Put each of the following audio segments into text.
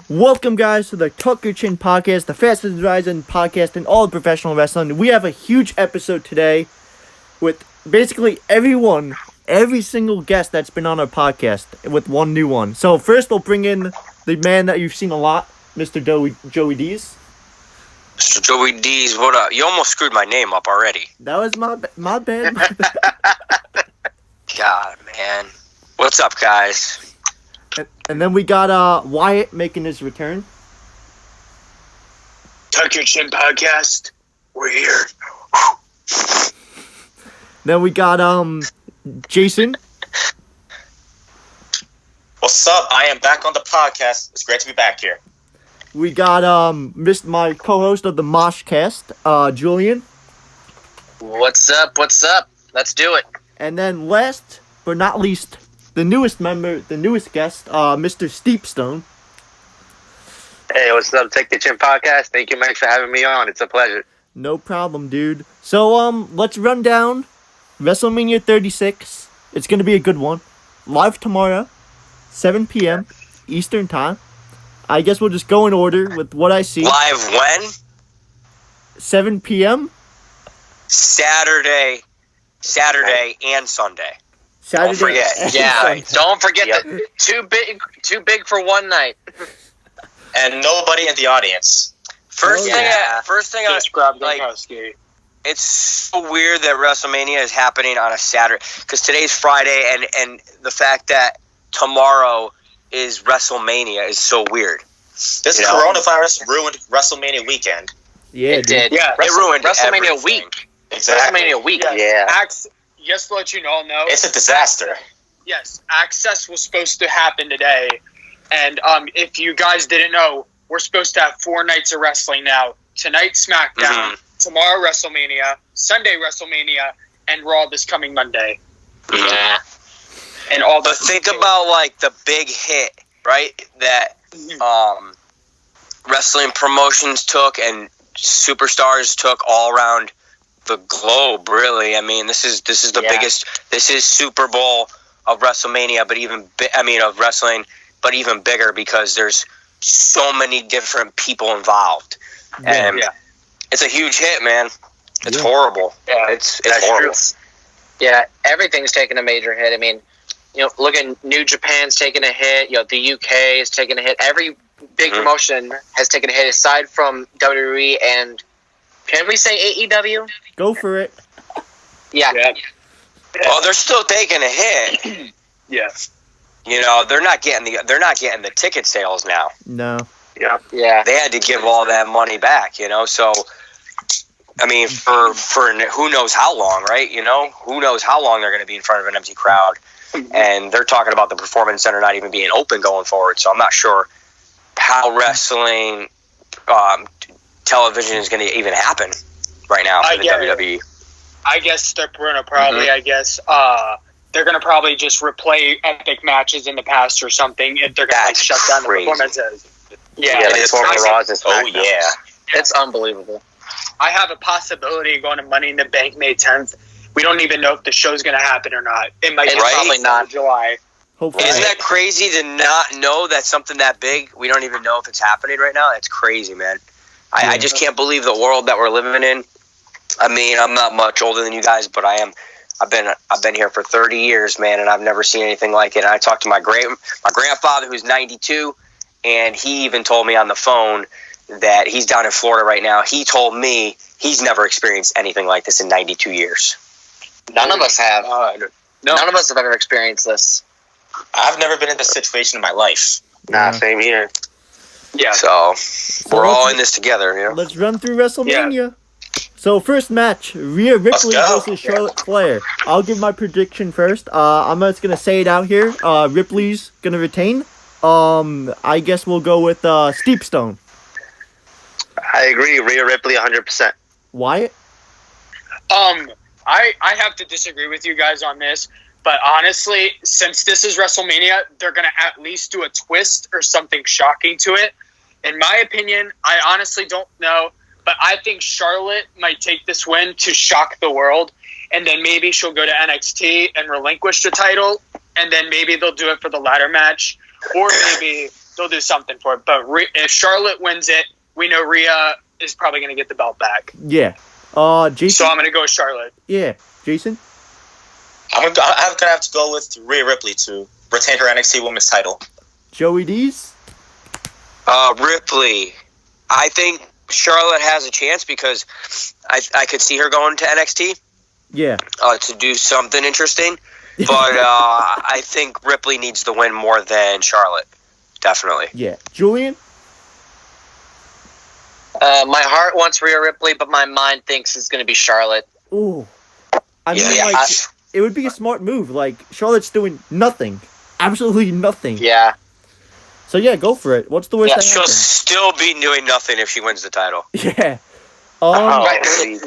Welcome, guys, to the Tuck Your Chin podcast, the fastest rising podcast in all of professional wrestling. We have a huge episode today with basically every single guest that's been on our podcast, with one new one. So first, we'll bring in the man that you've seen a lot, Mr. Joey Deez. Mr. Joey Deez, what up? You almost screwed my name up already. That was my bad. God, man. What's up, guys? And then we got Wyatt making his return. Tuck Your Chin podcast. We're here. Then we got Jason. What's up? I am back on the podcast. It's great to be back here. We got my co-host of the Moshcast, Julian. What's up? Let's do it. And then last but not least, the newest guest, Mr. Steepstone. Hey, what's up? Take the Chin podcast. Thank you, Mike, for having me on. It's a pleasure. No problem, dude. So let's run down WrestleMania 36. It's gonna be a good one. Live tomorrow, 7 p.m. Eastern time. I guess we'll just go in order with what I see. Live when? 7 p.m. Saturday and Sunday. Saturday. Don't forget. Yeah, don't forget that. Too big for one night. And nobody in the audience. First thing, Just grab the like, house. it's so weird that WrestleMania is happening on a Saturday, because today's Friday, and the fact that tomorrow is WrestleMania is so weird. This coronavirus ruined WrestleMania weekend. Yeah, It did. Yeah, It ruined WrestleMania everything. week. Exactly. WrestleMania week. Yeah. Yeah. Just to let you all know, It's a disaster. yes, Access was supposed to happen today. And if you guys didn't know, we're supposed to have 4 nights of wrestling now. Tonight, SmackDown. Tomorrow, WrestleMania. Sunday, WrestleMania. And Raw this coming Monday. Yeah. And all But think about, like, the big hit, right, that wrestling promotions took and superstars took all around the globe, really. I mean, this is the biggest. This is Super Bowl of WrestleMania, but of wrestling, but even bigger, because there's so many different people involved, and it's a huge hit, man. It's horrible. Yeah, it's That's horrible. true. Yeah, everything's taking a major hit. I mean, look at New Japan's taking a hit. The UK is taking a hit. Every big promotion has taken a hit, aside from WWE and, can we say AEW? Go for it. Yeah. Well, they're still taking a hit. Yeah. They're not getting the ticket sales now. No. Yeah. They had to give all that money back, so I mean, for who knows how long, right? Who knows how long they're going to be in front of an empty crowd. And they're talking about the Performance Center not even being open going forward, so I'm not sure how wrestling television is going to even happen right now for the WWE. I guess they're going to probably, they're going to probably just replay epic matches in the past or something if they're going to shut down the performances. It's Raws. Oh, yeah. It's unbelievable. I have a possibility of going to Money in the Bank May 10th. We don't even know if the show's going to happen or not. It might probably not. July. Hopefully. Isn't that crazy to not know that something that big, we don't even know if it's happening right now? That's crazy, man. I just can't believe the world that we're living in. I mean, I'm not much older than you guys, but I've been here for 30 years, man, and I've never seen anything like it. And I talked to my grandfather, who's 92, and he even told me on the phone that he's down in Florida right now. He told me he's never experienced anything like this in 92 years. None of us have. No. None of us have ever experienced this. I've never been in this situation in my life. Nah, same here. Yeah. So we're all in this together, Let's run through WrestleMania. So first match, Rhea Ripley versus Charlotte Flair. I'll give my prediction first. I'm just gonna say it out here. Ripley's gonna retain. I guess we'll go with Steepstone. I agree. Rhea Ripley, 100%. Wyatt? I have to disagree with you guys on this, but honestly, since this is WrestleMania, they're going to at least do a twist or something shocking to it. In my opinion, I honestly don't know, but I think Charlotte might take this win to shock the world, and then maybe she'll go to NXT and relinquish the title, and then maybe they'll do it for the ladder match, or maybe They'll do something for it. But if Charlotte wins it, we know Rhea is probably going to get the belt back. Yeah. Jason. So I'm going to go with Charlotte. Yeah. Jason? I'm gonna have to go with Rhea Ripley to retain her NXT Women's title. Joey Deez? Ripley. I think Charlotte has a chance because I could see her going to NXT. Yeah. To do something interesting. But I think Ripley needs the win more than Charlotte. Definitely. Yeah. Julian? My heart wants Rhea Ripley, but my mind thinks it's going to be Charlotte. Ooh. I mean, Yeah. it would be a smart move. Like, Charlotte's doing nothing. Absolutely nothing. Yeah. So, yeah, go for it. What's the worst that She'll happens? still be doing nothing if she wins the title. Yeah. Right.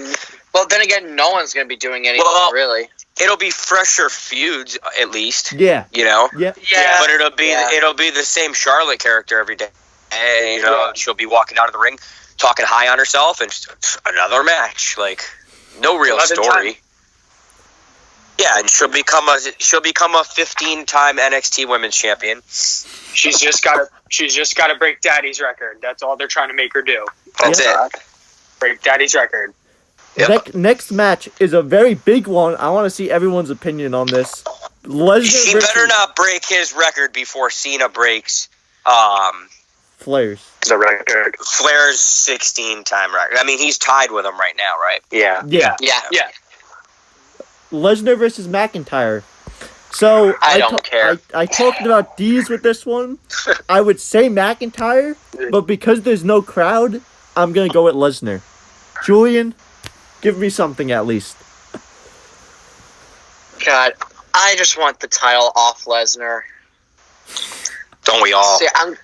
Well, then again, no one's going to be doing anything, really. It'll be fresher feuds, at least. Yeah. You know? Yeah. Yeah. But it'll be the same Charlotte character every day. And, you know, she'll be walking out of the ring, talking high on herself, and another match. Like, no real story. Yeah, and she'll become a 15-time NXT Women's Champion. She's just got to break Daddy's record. That's all they're trying to make her do. That's it. Break Daddy's record. Yep. Next match is a very big one. I want to see everyone's opinion on this. Lesnar She versus better not break his record before Cena breaks Flair's. The record. Flair's 16-time record. I mean, he's tied with him right now, right? Yeah. Yeah. Yeah. Lesnar versus McIntyre. So I don't care. I talked about Deez with this one. I would say McIntyre, but because there's no crowd, I'm gonna go with Lesnar. Julian, give me something at least. God, I just want the title off Lesnar. Don't we all? See, I'm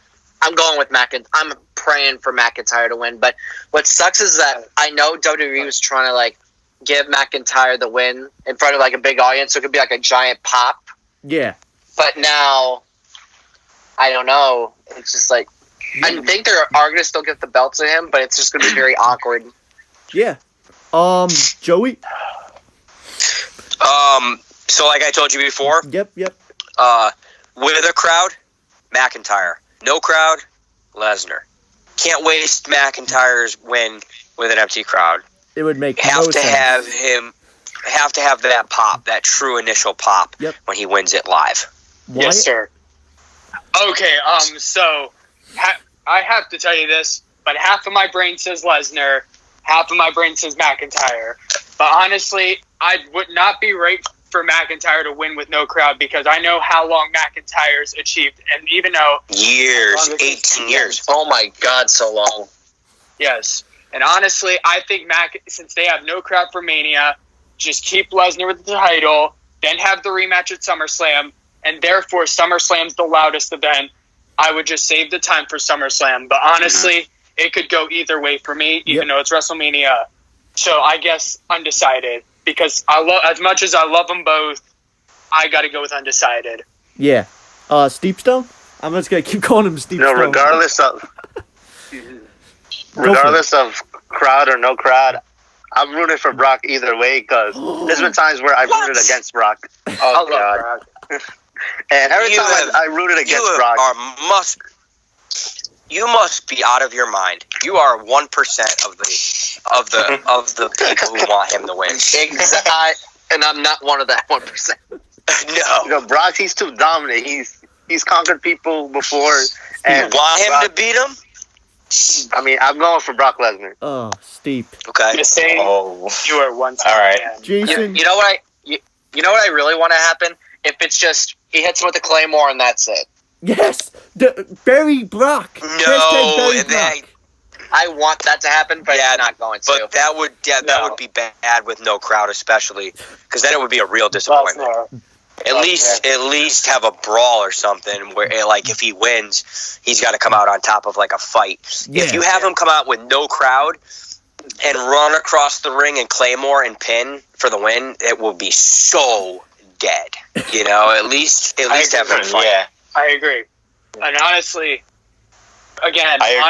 going with McIntyre. I'm praying for McIntyre to win, but what sucks is that I know WWE was trying to like give McIntyre the win in front of like a big audience, so it could be like a giant pop. Yeah. But now, I don't know. It's just like I think they are going to still get the belt to him, but it's just going to be very awkward. Yeah. Joey? So like I told you before, Yep. with a crowd, McIntyre. No crowd, Lesnar. Can't waste McIntyre's win with an empty crowd. It would make Have no to sense. have that pop, that true initial pop when he wins it live. Wyatt? Yes, sir. Okay, so I have to tell you this, but half of my brain says Lesnar, half of my brain says McIntyre. But honestly, I would not be right for McIntyre to win with no crowd because I know how long McIntyre's achieved, and even though Years, 18 years. Oh my God, so long. yes, and honestly, I think since they have no crowd for Mania, just keep Lesnar with the title, then have the rematch at SummerSlam, and therefore SummerSlam's the loudest event. I would just save the time for SummerSlam, but honestly, it could go either way for me, even though it's WrestleMania. So I guess undecided. Because as much as I love them both, I got to go with undecided. Yeah. Steepstone? I'm just going to keep calling him Steepstone. No, regardless of crowd or no crowd, I'm rooting for Brock either way because there's been times where I've rooted against Brock. Oh, God. And every time I rooted against Brock. You must be out of your mind. You are 1% of the people who want him to win. Exactly. And I'm not one of that 1%. No. You know, Brock, he's too dominant. He's conquered people before. And you want him to beat him? I mean, I'm going for Brock Lesnar. Oh, Steep. Okay. Miss Zayn, you are one. All right. Jason? You know what I really want to happen? If it's just he hits him with a Claymore and that's it. Yes! Bury Brock! No, Bury Brock. I want that to happen, but it's not going to. But that would be bad with no crowd, especially because then it would be a real disappointment. At least have a brawl or something where, like, if he wins, he's got to come out on top of like a fight. Yeah. If you have him come out with no crowd and run across the ring and Claymore and pin for the win, it will be so dead. You know, at least have him fight. Yeah. I agree. And honestly, again, I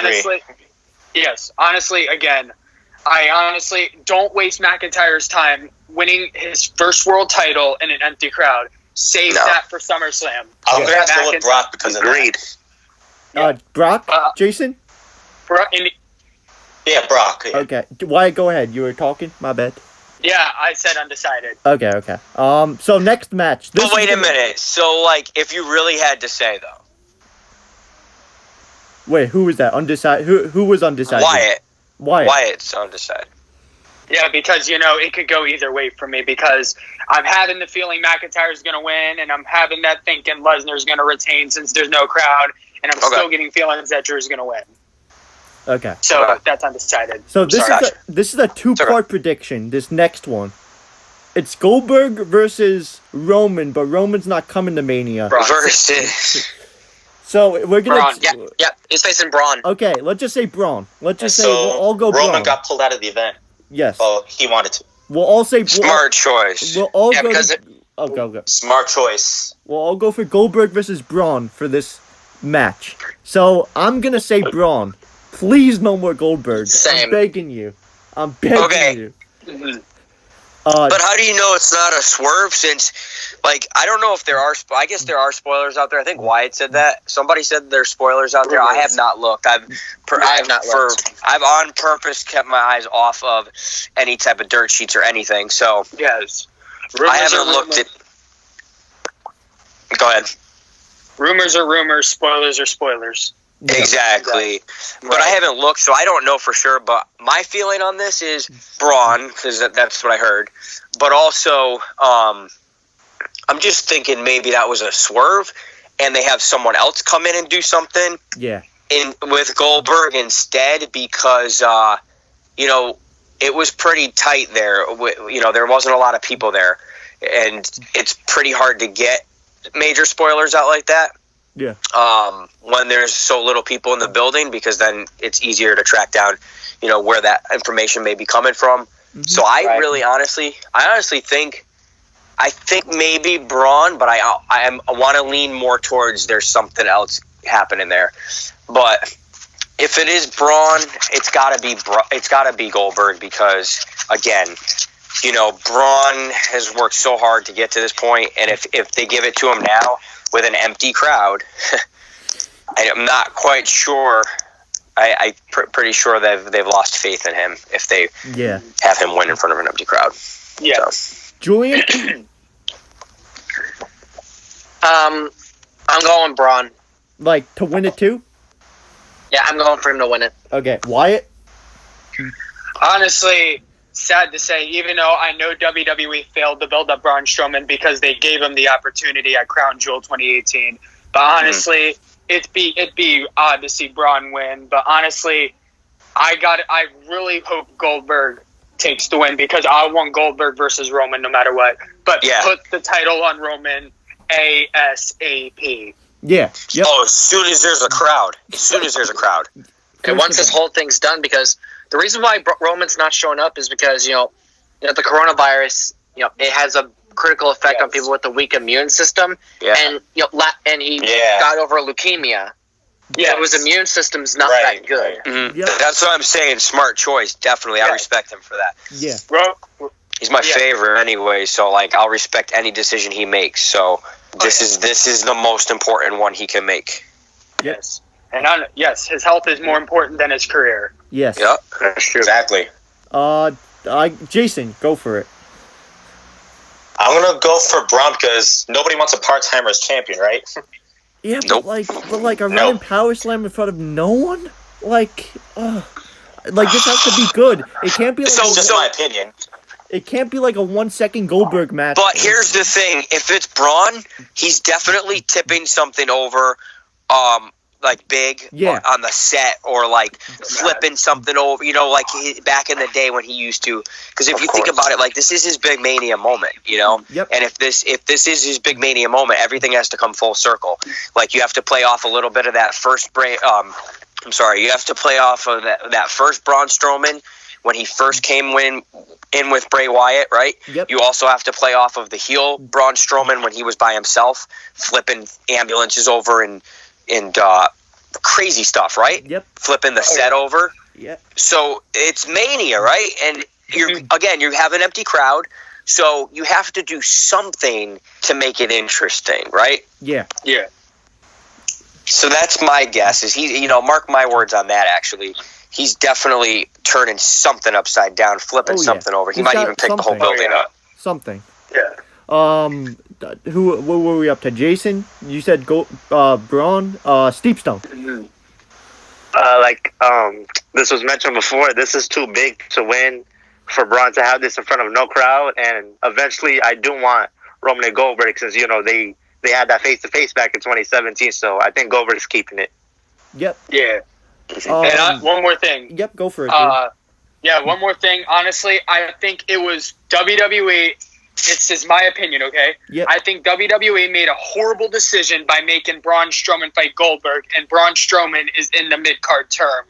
honestly don't waste McIntyre's time winning his first world title in an empty crowd. Save that for SummerSlam. I'm going to have to go with Brock because of that. Brock, Jason? Yeah, Brock. Yeah. Okay. Wyatt, go ahead. You were talking? My bad. Yeah, I said undecided. Okay. So next match. But wait a minute. So, like, if you really had to say, though. Wait, who was that? Undecided? Who was undecided? Wyatt's undecided. Yeah, because, it could go either way for me because I'm having the feeling McIntyre's going to win, and I'm having that thinking Lesnar's going to retain since there's no crowd, and I'm still getting feelings that Drew's going to win. Okay. So that's undecided. So this is a two-part prediction, this next one. It's Goldberg versus Roman, but Roman's not coming to Mania. Versus... So we're gonna. Braun. Yeah, he's facing Braun. Okay, let's just say Braun. Let's just say we'll all go Roman Braun. got pulled out of the event. Yes. Oh, he wanted to. We'll all say smart choice. We'll all go. Go. Smart choice. We'll all go for Goldberg versus Braun for this match. So I'm gonna say Braun. Please, no more Goldberg. Same. I'm begging you. I'm begging you. Mm-hmm. But how do you know it's not a swerve? Since, like, I don't know if there are. I guess there are spoilers out there. I think Wyatt said that. Somebody said there's spoilers out there. I have not looked. I've on purpose kept my eyes off of any type of dirt sheets or anything. So Yes. I haven't looked at. Go ahead. Rumors are rumors. Spoilers are spoilers. Yeah. Exactly. But I haven't looked, so I don't know for sure. But my feeling on this is Braun, because that's what I heard. But also, I'm just thinking maybe that was a swerve, and they have someone else come in and do something. Yeah. With Goldberg instead, because it was pretty tight there. There wasn't a lot of people there, and it's pretty hard to get major spoilers out like that. Yeah. When there's so little people in the building, because then it's easier to track down, where that information may be coming from. Mm-hmm. So I honestly think maybe Braun, but I want to lean more towards there's something else happening there. But if it is Braun, it's gotta be Goldberg, because again, Braun has worked so hard to get to this point, and if they give it to him now with an empty crowd, I'm not quite sure. I'm pretty sure they've lost faith in him if they have him win in front of an empty crowd. Yeah. So. Julian? I'm going Braun. Like, to win it too? Yeah, I'm going for him to win it. Okay. Wyatt? Honestly, sad to say, even though I know WWE failed to build up Braun Strowman because they gave him the opportunity at Crown Jewel 2018. But honestly, it'd be odd to see Braun win. But honestly, I really hope Goldberg takes the win, because I want Goldberg versus Roman no matter what. But put the title on Roman ASAP. Yeah. Yep. Oh, as soon as there's a crowd. And once this whole thing's done, because the reason why Roman's not showing up is because, the coronavirus, it has a critical effect on people with a weak immune system. Yeah. And, and he got over leukemia. Yeah. So his immune system's not that good. Right. Mm-hmm. Yep. That's what I'm saying. Smart choice. Definitely. I respect him for that. Yeah. He's my favorite anyway, so, I'll respect any decision he makes. So this is the most important one he can make. Yes. And his health is more important than his career. Yes. Yep, that's true. Exactly. Jason, go for it. I'm gonna go for Braun because nobody wants a part-timer as champion, right? Yeah, but a running power slam in front of no one? This has to be good. It can't be just my opinion. It can't be like a 1 second Goldberg match. But here's the thing: if it's Braun, he's definitely tipping something over. Big on the set, or flipping something over, back in the day when he used to. Because if you think about it, this is his big Mania moment, Yep. And if this is his big Mania moment, everything has to come full circle. You have to play off a little bit of that first you have to play off of that first Braun Strowman when he first came in with Bray Wyatt, right? Yep. You also have to play off of the heel Braun Strowman when he was by himself, flipping ambulances over and crazy stuff, right? Yep. Flipping the set over. Yep. So it's Mania, right? And you have an empty crowd, so you have to do something to make it interesting, right? Yeah. Yeah. So that's my guess. Is he? Mark my words on that. Actually, he's definitely turning something upside down, flipping something over. He might even pick the whole building up. Something. Yeah. What were we up to? Jason, you said Braun, Steepstone. This was mentioned before. This is too big to win for Braun to have this in front of no crowd, and eventually, I do want Roman and Goldberg since they had that face-to-face back in 2017. So I think Goldberg's keeping it. Yep. Yeah. And one more thing. Yep, go for it. Yeah, one more thing. Honestly, I think it was WWE. This is my opinion, okay? Yep. I think WWE made a horrible decision by making Braun Strowman fight Goldberg, and Braun Strowman is in the mid-card term.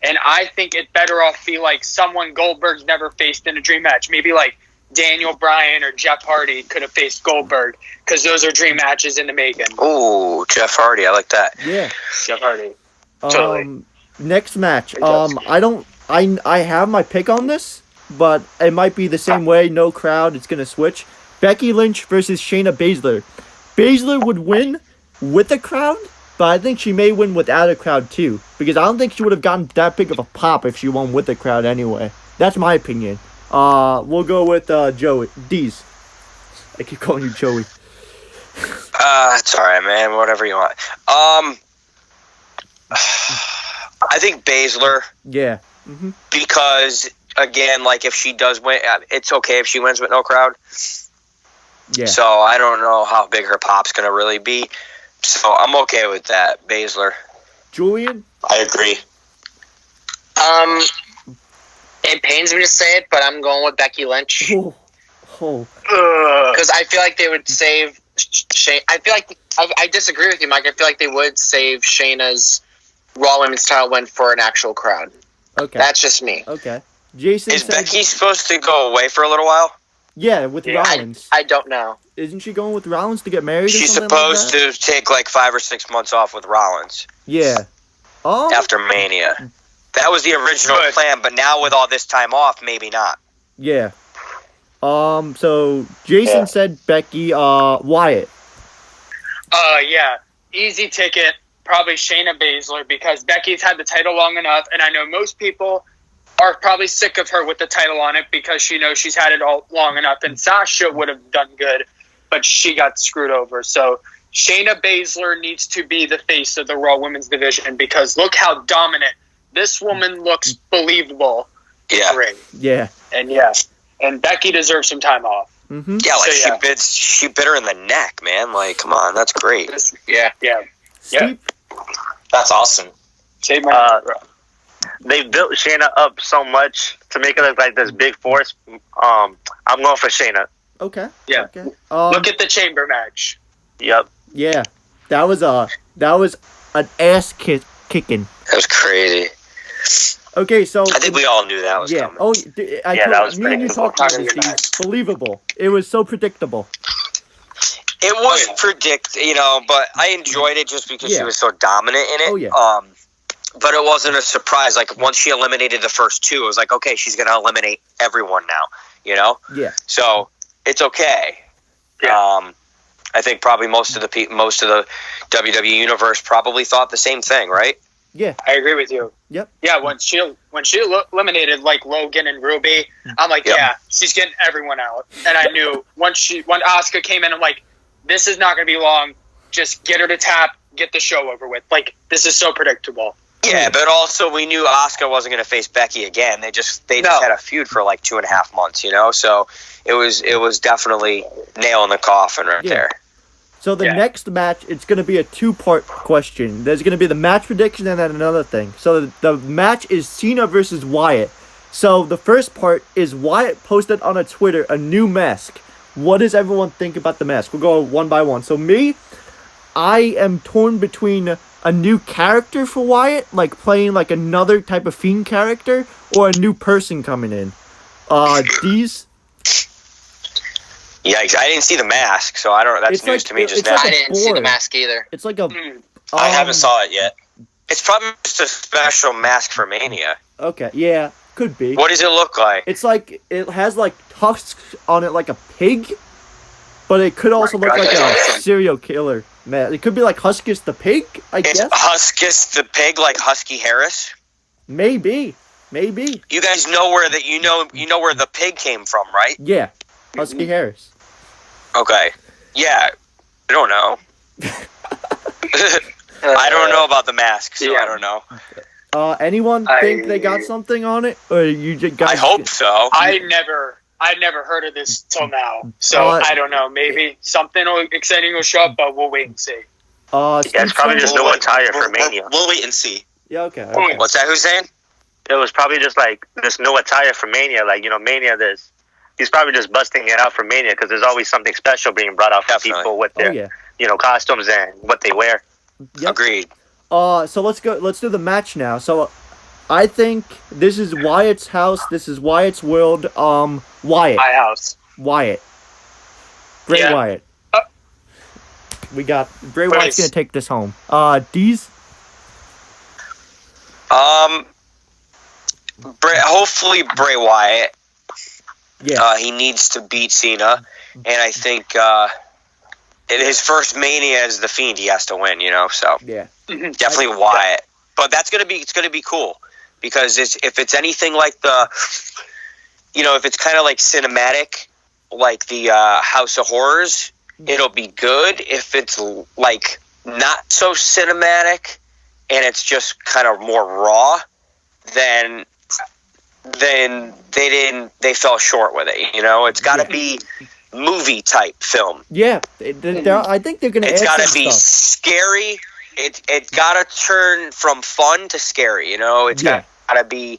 And I think it better off be like someone Goldberg's never faced in a dream match. Maybe like Daniel Bryan or Jeff Hardy could have faced Goldberg, because those are dream matches in the making. Ooh, Jeff Hardy. I like that. Yeah. Jeff Hardy. Totally. Next match. I have my pick on this, but it might be the same way. No crowd. It's gonna switch. Becky Lynch versus Shayna Baszler. Baszler would win with a crowd, but I think she may win without a crowd too, because I don't think she would have gotten that big of a pop if she won with a crowd anyway. That's my opinion. We'll go with Joey Deez. I keep calling you Joey. It's alright, man. Whatever you want. I think Baszler. Yeah. Mm-hmm. Because again, like if she does win, it's okay if she wins with no crowd. Yeah. So I don't know how big her pop's gonna really be. So I'm okay with that, Baszler. Julian? I agree. It pains me to say it, but I'm going with Becky Lynch. Because I feel like they would save Shayna. I feel like I disagree with you, Mike. I feel like they would save Shayna's Raw Women's title win for an actual crowd. Okay. That's just me. Okay. Jason Is Becky supposed to go away for a little while? Yeah, with Rollins. I don't know. Isn't she going with Rollins to get married? She's or something supposed like that? to take like 5 or 6 months off with Rollins. Yeah. Oh. After Mania. That was the original plan, but now with all this time off, maybe not. Yeah. So Jason said Becky, Wyatt. Yeah. Easy ticket. Probably Shayna Baszler, because Becky's had the title long enough, and I know most people are probably sick of her with the title on it because she knows she's had it all long enough, and Sasha would have done good, but she got screwed over. So Shayna Baszler needs to be the face of the Raw Women's division, because look how dominant this woman looks. Believable. Yeah. Ring. Yeah. And Becky deserves some time off. Mm-hmm. Yeah, like she bit her in the neck, man. Like, come on, that's great. Yeah. Steve? That's awesome. Save my They built Shayna up so much to make it look like this big force. I'm going for Shayna. Okay. Yeah. Okay. Look at the chamber match. Yep. Yeah. That was an ass kicking. That was crazy. Okay, so I think we all knew that was coming. Oh, that was me and you talked about this. Steve. Believable. It was so predictable. It was but I enjoyed it just because she was so dominant in it. Oh, yeah. But it wasn't a surprise. Like, once she eliminated the first two, it was like, okay, she's going to eliminate everyone now, Yeah. So, it's okay. Yeah. I think probably most of the WWE universe probably thought the same thing, right? Yeah. I agree with you. Yep. Yeah, when she eliminated like Logan and Ruby, I'm like, yeah, she's getting everyone out. And I knew when Asuka came in, I'm like, this is not going to be long. Just get her to tap, get the show over with. Like, this is so predictable. Yeah, but also we knew Asuka wasn't going to face Becky again. They just had a feud for like 2.5 months, So it was definitely nail in the coffin right there. So the next match, it's going to be a 2-part question. There's going to be the match prediction and then another thing. So the match is Cena versus Wyatt. So the first part is Wyatt posted on a Twitter a new mask. What does everyone think about the mask? We'll go one by one. So me, I am torn between a new character for Wyatt, like playing like another type of Fiend character, or a new person coming in. Deez? Yikes, I didn't see the mask, so I don't. That's news to me just now. I didn't see the mask either. It's like a. I haven't saw it yet. It's probably just a special mask for Mania. Okay, yeah, could be. What does it look like? It's like it has like tusks on it, like a pig, but it could also look like a serial killer. Man, it could be like Huskus the Pig, I It's guess. Huskus the Pig, like Husky Harris. Maybe. You guys know where you know where the pig came from, right? Yeah, Husky Harris. Okay. Yeah. I don't know. I don't know about the mask, so I don't know. Anyone think they got something on it, or you just got? I hope so. I never heard of this till now, so I don't know. Maybe something exciting will show up, but we'll wait and see. It's probably just no attire for Mania. We'll wait and see. Yeah. Okay. What's that? Who's saying? It was probably just like this no attire for Mania. Like, Mania, he's probably just busting it out for Mania because there's always something special being brought out for people with their, costumes and what they wear. Yep. Agreed. So let's go. Let's do the match now. So, I think this is Wyatt's house. This is Wyatt's world. Wyatt. My house. Wyatt. Bray Wyatt. We got Bray Wyatt's gonna take this home. Deez. Hopefully Bray Wyatt. Yeah. He needs to beat Cena, and I think in his first Mania as the Fiend, he has to win. So yeah, definitely Wyatt. But it's gonna be cool because if it's anything like if it's kind of like cinematic, like the House of Horrors, it'll be good. If it's like not so cinematic and it's just kind of more raw, then they fell short with it. It's got to be movie type film. Yeah, I think they're gonna. It's got to be scary. It's got to turn from fun to scary. It's got to be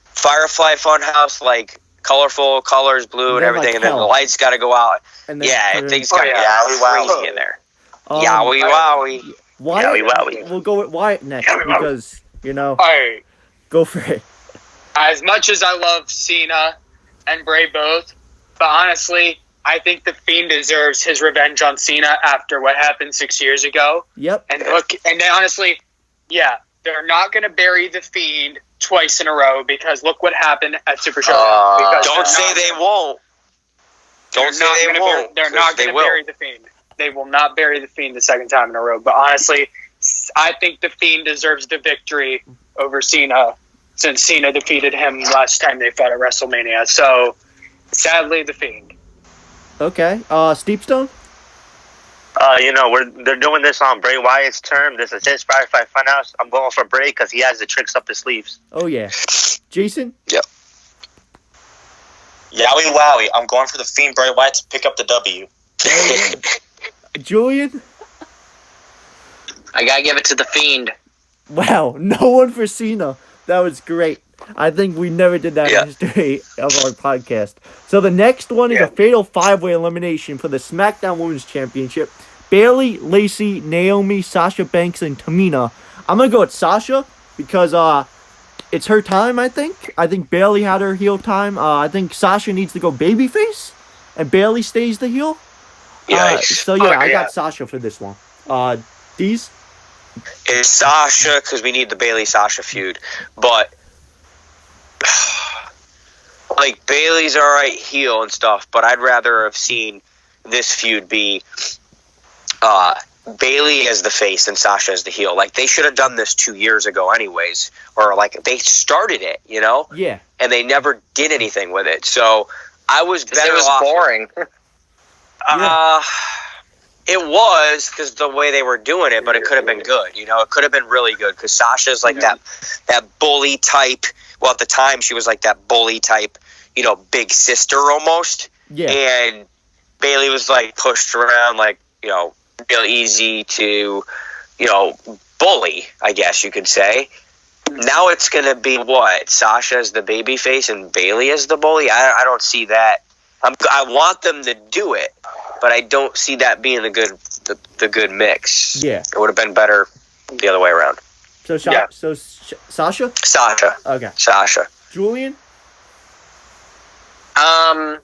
Firefly Funhouse, like colorful colors, blue and everything, and then the lights got to go out. And things got to get crazy in there. Yowie wowie. Wyatt, we'll go with Wyatt next because go for it. As much as I love Cena and Bray both, but honestly, I think the Fiend deserves his revenge on Cena after what happened 6 years ago. Yep. And then honestly, they're not going to bury the Fiend twice in a row because look what happened at Super Showdown. Don't say they won't. Don't say they won't. They're not going to bury the Fiend. They will not bury the Fiend the second time in a row. But honestly, I think the Fiend deserves the victory over Cena since Cena defeated him last time they fought at WrestleMania. So, sadly, the Fiend. Okay. Steepstone? They're doing this on Bray Wyatt's term. This is his Firefly Funhouse. I'm going for Bray because he has the tricks up his sleeves. Oh, yeah. Jason? Yep. Yowie wowie. I'm going for the Fiend Bray Wyatt to pick up the W. Julian? I gotta give it to the Fiend. Wow, no one for Cena. That was great. I think we never did that in history of our podcast. So the next one is a fatal 5-way elimination for the SmackDown Women's Championship. Bayley, Lacey, Naomi, Sasha Banks, and Tamina. I'm going to go with Sasha because it's her time, I think. I think Bayley had her heel time. I think Sasha needs to go babyface, and Bayley stays the heel. I got Sasha for this one. Deez? It's Sasha because we need the Bayley-Sasha feud. But, like, Bayley's alright heel and stuff, but I'd rather have seen this feud be Bayley as the face and Sasha as the heel. Like, they should have done this 2 years ago anyways. Or, like, they started it, Yeah. And they never did anything with it. So, I was better off. It was boring. It was because the way they were doing it, but it could have been good. It could have been really good because Sasha's like that bully type. Well, at the time, she was like that bully type, big sister almost. Yeah. And Bayley was like pushed around like, real easy to, bully, I guess you could say. Now it's going to be what? Sasha as the babyface and Bayley as the bully? I don't see that. I want them to do it, but I don't see that being the good mix. Yeah. It would have been better the other way around. So, Sasha? Sasha. Okay. Sasha. Julian? I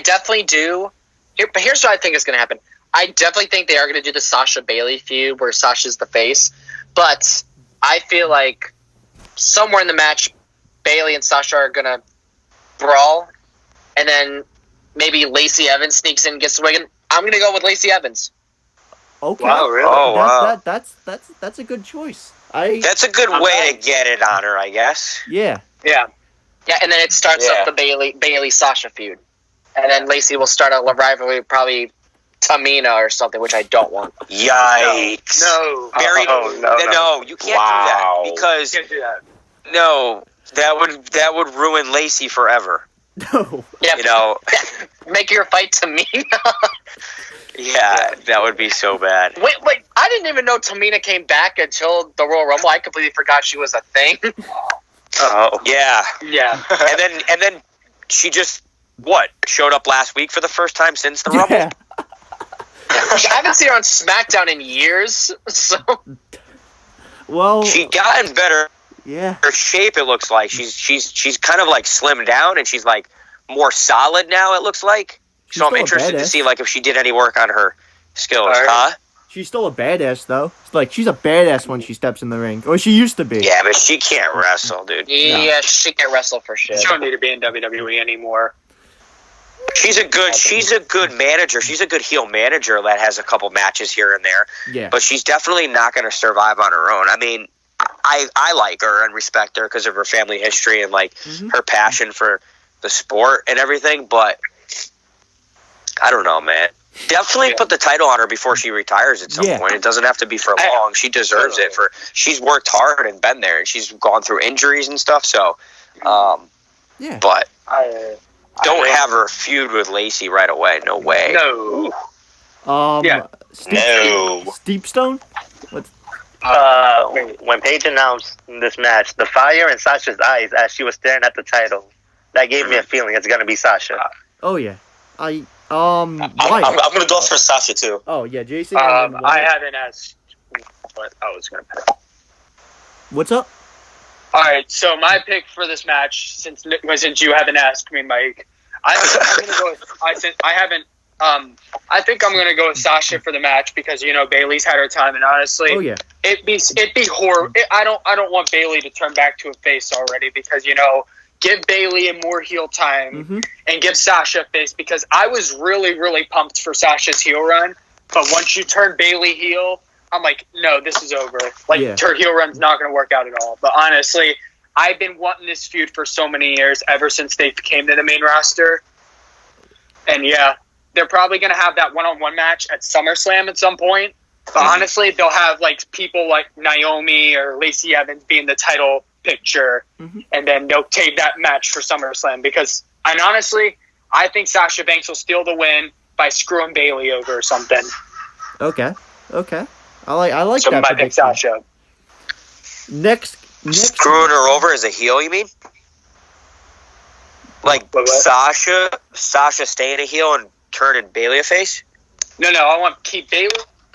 definitely do. But here's what I think is going to happen. I definitely think they are going to do the Sasha Bayley feud where Sasha's the face. But I feel like somewhere in the match, Bayley and Sasha are going to brawl. And then maybe Lacey Evans sneaks in and gets the win. I'm going to go with Lacey Evans. Okay. Wow, really? Oh, wow. That's a good choice. That's a good way to get it on her, I guess. Yeah. Yeah. Yeah, and then it starts Yeah. up the Bailey Sasha feud, and then Lacey will start a rivalry, probably Tamina or something, which I don't want. Yikes. No. Barry, no. you can't do that because Can't do that. no, that would ruin Lacey forever. No. Yeah, You know, make your fight Tamina. yeah, that would be so bad. Wait, I didn't even know Tamina came back until the Royal Rumble. I completely forgot she was a thing. Oh. Yeah, Yeah. and then she just showed up last week for the first time since the Rumble. Yeah. I haven't seen her on SmackDown in years, so Well. She gotten better. Yeah. Her shape, it looks like she's kind of like slimmed down and she's like more solid now. It looks like. She's So I'm still a interested to badass. see like if she did any work on her skills, Alright. huh? She's still a badass though. It's like she's a badass when she steps in the ring, or she used to be. Yeah, but she can't wrestle, dude. yeah, she can't wrestle for shit. She don't need to be in WWE anymore. She's a good manager. She's a good heel manager that has a couple matches here and there. Yeah. But she's definitely not going to survive on her own. I mean, I like her and respect her because of her family history and like her passion for the sport and everything. But I don't know, man. Definitely put the title on her before she retires at some point. It doesn't have to be for long. She deserves it. She's worked hard and been there, and she's gone through injuries and stuff. So, Yeah. but I don't have her feud with Lacey right away. No way. No. Yeah. No. Steepstone? What's When Paige announced this match, the fire in Sasha's eyes as she was staring at the title, that gave me a feeling it's gonna be Sasha. Oh yeah. I'm Wyatt. gonna go for Sasha too. Oh yeah, Jason. and then I Wyatt. haven't asked what I was going to pick. What's up? All right, so my pick for this match, since you haven't asked me, Mike, I think I'm gonna go with Sasha for the match because Bailey's had her time, and honestly, Oh yeah. it'd be horrible. I don't want Bailey to turn back to a face already because give Bailey a more heel time and give Sasha a face because I was really really pumped for Sasha's heel run, but once you turn Bailey heel, I'm like, no, this is over. Like her heel run's not going to work out at all. But honestly, I've been wanting this feud for so many years ever since they came to the main roster, and yeah, they're probably going to have that one-on-one match at SummerSlam at some point. But honestly, they'll have like people like Naomi or Lacey Evans be in the title picture, and then they'll take that match for SummerSlam and honestly, I think Sasha Banks will steal the win by screwing Bailey over or something. Okay. I like So that. my pick prediction. Sasha. Next. Screwing her over as a heel, you mean? Like What? Sasha staying a heel and turning Bailey a face? No, I want to keep Bailey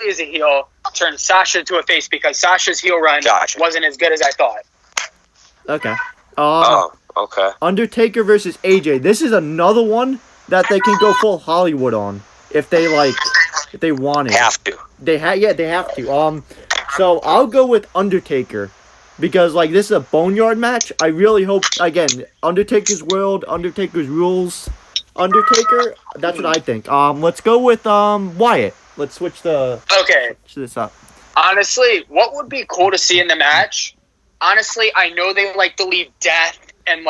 as a heel, turn Sasha to a face because Sasha's heel run wasn't as good as I thought. Okay. Okay. Undertaker versus AJ. This is another one that they can go full Hollywood on if they want it. Have to. They have to. So I'll go with Undertaker because this is a boneyard match. I really hope Undertaker's world, Undertaker's rules, Undertaker. That's what I think. Let's go with Wyatt. Let's switch this up. Honestly, what would be cool to see in the match? Honestly, I know they like to leave death and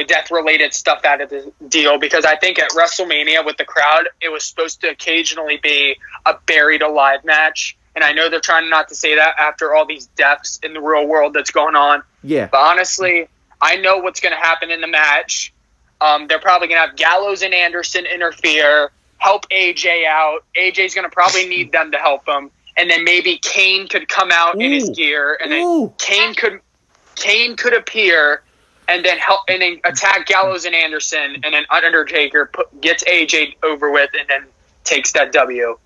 death-related stuff out of the deal because I think at WrestleMania with the crowd, it was supposed to occasionally be a buried alive match. And I know they're trying not to say that after all these deaths in the real world that's going on. Yeah. But honestly, I know what's going to happen in the match. They're probably going to have Gallows and Anderson interfere, help AJ out. AJ's going to probably need them to help him. And then maybe Kane could come out in his gear, and then Kane could appear and then help and then attack Gallows and Anderson, and then Undertaker gets AJ over with and then takes that W.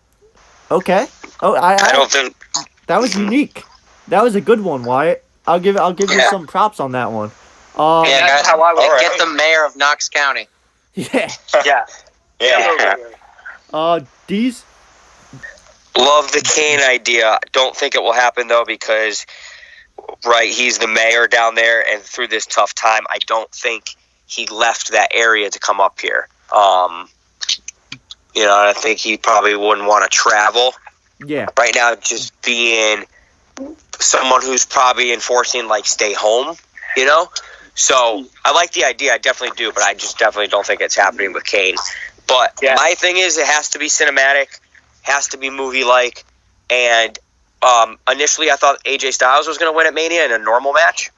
Okay. Oh, I don't think that was unique. That was a good one, Wyatt. I'll give you some props on that one. That's how I would Get the mayor of Knox County. Yeah. Yeah. Deez. love the Kane idea. Don't think it will happen though because he's the mayor down there, and through this tough time, I don't think he left that area to come up here. I think he probably wouldn't want to travel Yeah. Right now, just being someone who's probably enforcing, like, stay home, you know? So, I like the idea. I definitely do, but I just definitely don't think it's happening with Kane. But my thing is, it has to be cinematic, has to be movie-like, and initially I thought AJ Styles was going to win at Mania in a normal match.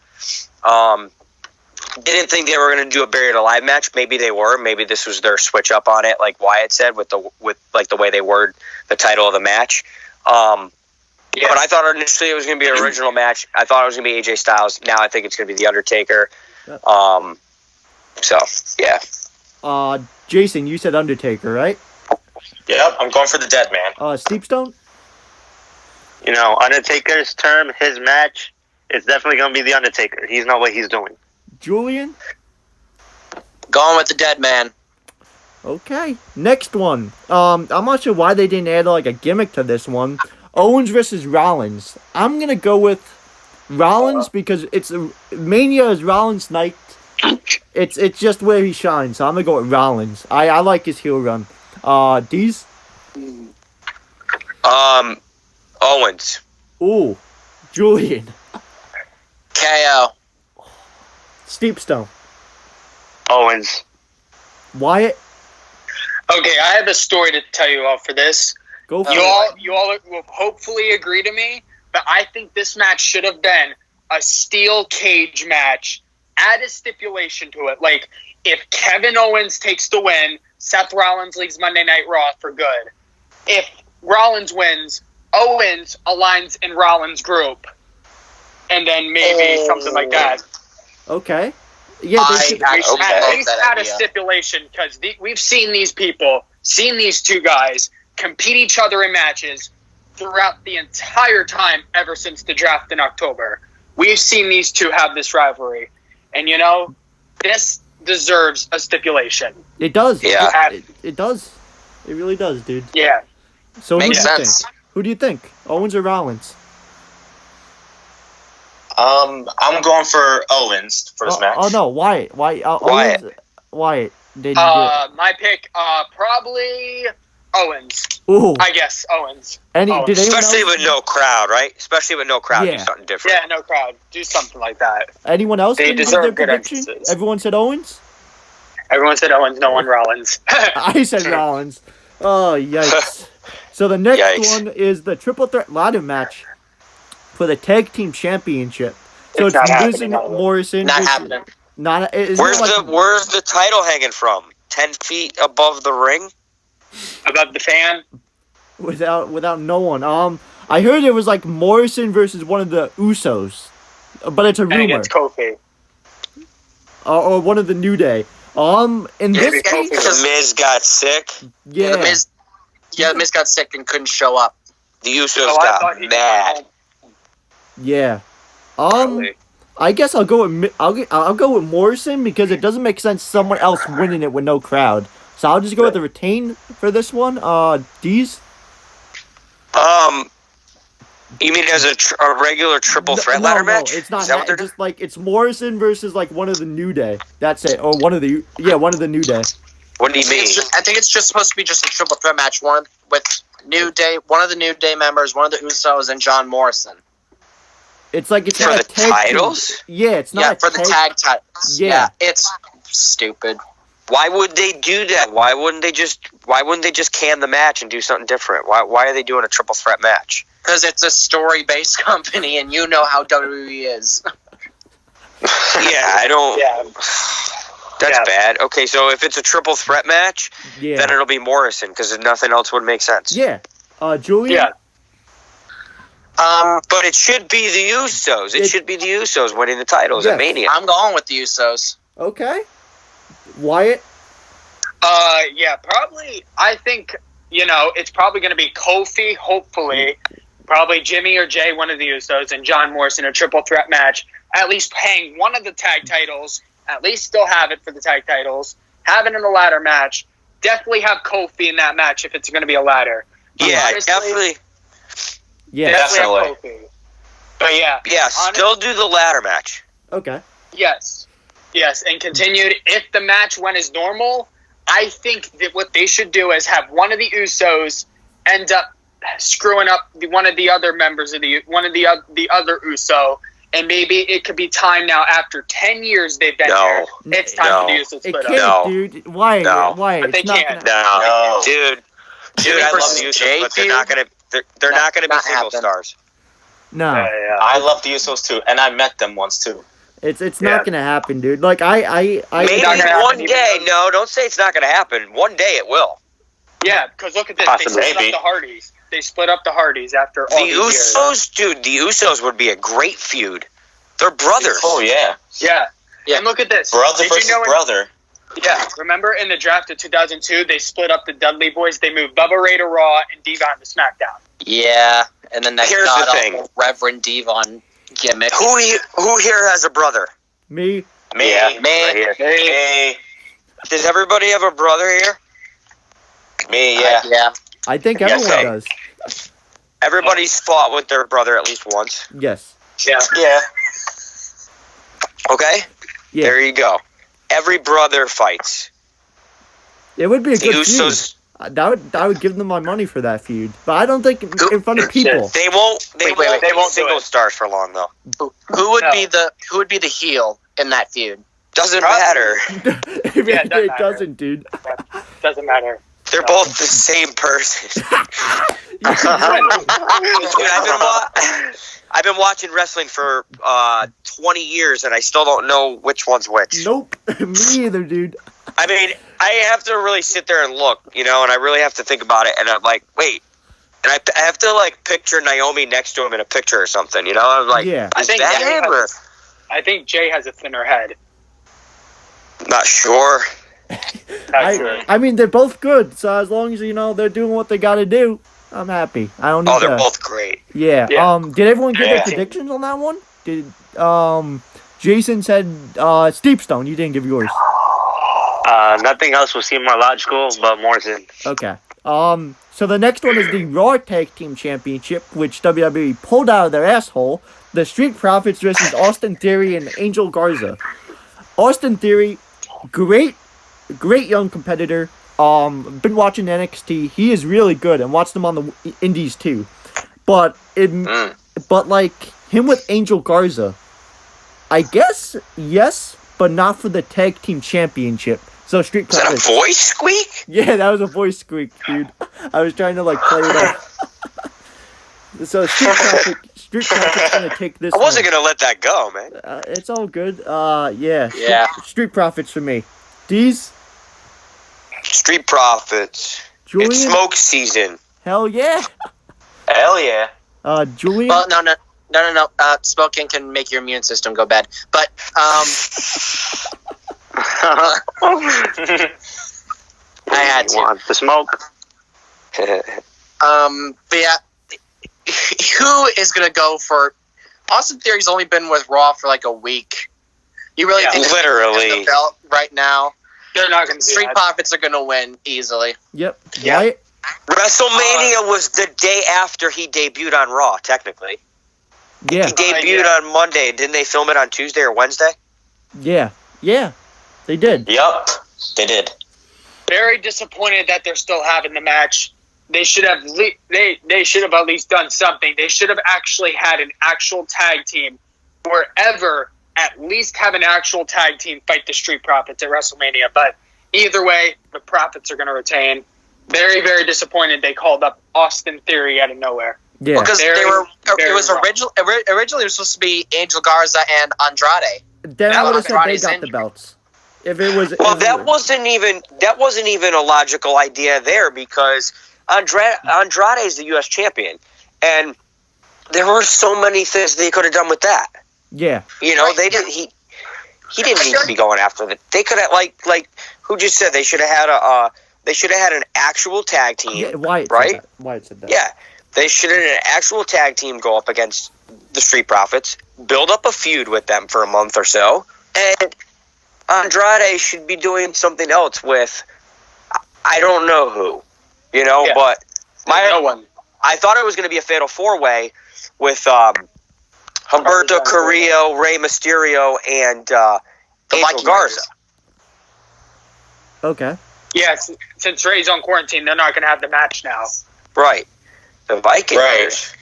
Didn't think they were going to do a Buried Alive match. Maybe they were. Maybe this was their switch up on it, like Wyatt said, with the way they word the title of the match. But I thought initially it was going to be an original match. I thought it was going to be AJ Styles. Now I think it's going to be The Undertaker. So, yeah. Jason, you said Undertaker, right? Yep, I'm going for the dead man. Steepstone? You know, Undertaker's term, his match, it's definitely going to be The Undertaker. He's know what he's doing. Julian? Going with the dead man. Okay. Next one. I'm not sure why they didn't add like a gimmick to this one. Owens versus Rollins. I'm gonna go with Rollins because Mania is Rollins' night. It's just where he shines. So I'm gonna go with Rollins. I like his heel run. Deez? Owens. Ooh. Julian. KO. Steepstone. Owens. Wyatt? Okay, I have a story to tell you all for this. Go for You it. all will hopefully agree to me, but I think this match should have been a steel cage match. Add a stipulation to it. Like, if Kevin Owens takes the win, Seth Rollins leaves Monday Night Raw for good. If Rollins wins, Owens aligns in Rollins' group. And then maybe something like that. Okay. Yeah, they should, We should Okay. at least That add a idea. stipulation, because we've seen these people, seen these two guys compete each other in matches throughout the entire time ever since the draft in October. We've seen these two have this rivalry. And, you know, this deserves a stipulation. it does. Yeah. It does. It really does, dude. Yeah. So Makes who do you sense. think? Who do you think? Owens or Rollins? I'm going for Owens for his match. Oh no, Wyatt. Wyatt. Wyatt. Did you do My pick, probably Owens. it? Ooh. I guess Owens. Did anyone Especially else? with no crowd, right? Especially with no crowd, Yeah. do something different. Yeah, no crowd. Do something like that. Anyone else They didn't give deserve their good prediction? entrances. Everyone said Owens? Everyone said Owens, no one Rollins. I said Rollins. Oh, yikes. So the next Yikes. one is the triple threat ladder match for the tag team championship. So It's not happening, Miz and no. Morrison. Not versus- happening. Not. Isn't Where's it like, the title hanging from? 10 feet above the ring? Above the fan. without no one? I heard it was like Morrison versus one of the Usos, but it's a And rumor. against Kofi. Or one of the New Day. In this Maybe case, The Miz got sick. yeah. The Miz got sick and couldn't show up. The Usos Oh, I thought got he mad. Yeah. Probably. I guess I'll go with Morrison because it doesn't make sense someone else winning it with no crowd. So I'll just go with the retain for this one. Deez? You mean as a regular triple threat ladder match? It's not. Is that what they're Just like it's Morrison versus like one of the New Day. That's it. Or one of the New Day. What do you mean? I think it's just supposed to be just a triple threat match. One with New Day, one of the New Day members, one of the Usos, and John Morrison. It's like it's For not the a tag team. titles? Yeah, it's not. Yeah, a for the tag titles. Yeah. Yeah, it's stupid. Why would they do that? Why wouldn't they just can the match and do something different? Why are they doing a triple threat match? Because it's a story-based company, and you know how WWE is. Yeah, I don't. Yeah. That's Yeah. bad. Okay, so if it's a triple threat match, Yeah. then it'll be Morrison because nothing else would make sense. Yeah. Julian. Yeah. But it should be the Usos. It should be the Usos winning the titles Yes. at Mania. I'm going with the Usos. Okay. Wyatt. Yeah, probably. I think, it's probably going to be Kofi, hopefully. Probably Jimmy or Jay, one of the Usos, and John Morrison, a triple threat match. At least hang one of the tag titles. At least still have it for the tag titles. Have it in a ladder match. Definitely have Kofi in that match if it's going to be a ladder. But Yeah, honestly, definitely. Yeah. Definitely have Kofi. But yeah. Yeah, still do the ladder match. Okay. Yes. Yes, and continued. If the match went as normal, I think that what they should do is have one of the Usos end up screwing up one of the other members of the other Uso, and maybe it could be time now after 10 years they've been here. It's time for the Usos to It split can't, up. dude. Why? Why? But they It's not can't. No, dude, I love versus the Jay Usos, but they're feud? not gonna. They're not gonna be Not single happen. stars. No, I love the Usos too, and I met them once too. it's not gonna happen, dude. Like I Maybe not gonna one happen, day. even No, don't say it's not gonna happen. One day it will. Yeah, because look at this. Possibly. They split Maybe. up the Hardys. They split up the Hardys after all The these years. Usos, dude. The Usos would be a great feud. They're brothers. Oh yeah, Yeah. Yeah. And look at this. brother Did you versus know in- brother. Yeah. Remember in the draft of 2002, they split up the Dudley Boys. They moved Bubba Ray to Raw and Devon to SmackDown. Yeah, and then that Here's the god thing. awful Reverend Devon gimmick. Who here has a brother? me. Me, Yeah, me. right here. me, Does everybody have a brother here? me. Yeah. Yeah. I think Yes, everyone I- does. Everybody's fought with their brother at least once. Yes. Yeah. Yeah. Okay? Yeah. There you go. Every brother fights. It would be a The good feud. Usos, I would give them my money for that feud, but I don't think in front of people. they won't Wait, be they won't do single it. stars for long though. Who would No. be the heel in that feud? Doesn't matter. it doesn't matter. doesn't, dude. Doesn't matter. They're No. both the same person. Dude, I've been watching wrestling for 20 years and I still don't know which one's which. Nope, me either, dude. I mean, I have to really sit there and look, and I really have to think about it. And I'm like, wait, and I have to like picture Naomi next to him in a picture or something. I'm like, Yeah. I think that him or I think Jay has a thinner head. not sure. Not sure. I mean, they're both good, so as long as they're doing what they got to do, I'm happy. I don't need Oh, they're to. both great. Yeah. Yeah. Did everyone get their Yeah. predictions on that one? Did Jason said Steep Stone. You didn't give yours. Nothing else will seem more logical, but Morrison. Okay. So the next one is the Raw Tag Team Championship, which WWE pulled out of their asshole. The Street Profits versus Austin Theory and Angel Garza. Austin Theory, great young competitor. Been watching NXT. He is really good, and watched him on the Indies too. But like him with Angel Garza, I guess yes, but not for the Tag Team Championship. So Street Is that a Profits. voice squeak? Yeah, that was a voice squeak, dude. I was trying to play it off. So Street Profits gonna take this. I wasn't one. gonna let that go, man. It's all good. Yeah. Yeah. Street Profits for me. Deez, Street Profits. Julian. It's smoke season. Hell yeah. Hell yeah. Julian. Well, no. Smoking can make your immune system go bad. But I had to. Want the smoke? But yeah, who is gonna go for? Austin Theory's only been with Raw for like a week. You really Yeah. think Literally. the belt right now? They're not going to do Street that. Profits are gonna win easily. Yep. Yeah. Wyatt. WrestleMania was the day after he debuted on Raw, technically. Yeah. He debuted yeah. on Monday. Didn't they film it on Tuesday or Wednesday? Yeah. Yeah. They did. Yup. They did. Very disappointed that they're still having the match. They should have they should have at least done something. They should have actually had an actual tag team wherever. At least have an actual tag team fight the Street Profits at WrestleMania. But either way, the Profits are going to retain. Very, very disappointed they called up Austin Theory out of nowhere. Yeah. Because Very, it very was wrong. originally it was supposed to be Angel Garza and Andrade. Then I that would have was said they Andrade's got the injury. belts. If it was. Well, if it that wasn't even a logical idea there because Andrade is the U.S. champion, and there were so many things they could have done with that. Yeah. Right, They didn't. He didn't need to be going after that. They could have like who just said they should have had an actual tag team. Yeah. Wyatt. right? Said that. Wyatt said that. Yeah, they should have had an actual tag team go up against the Street Profits, build up a feud with them for a month or so, and Andrade should be doing something else with I don't know who, Yeah. but No one. I thought it was going to be a fatal four-way with Humberto Carrillo, Rey Mysterio, and Angel Viking Garza. Raiders. Okay. Yes, since Ray's on quarantine, they're not going to have the match now. Right. The Viking Right. Raiders.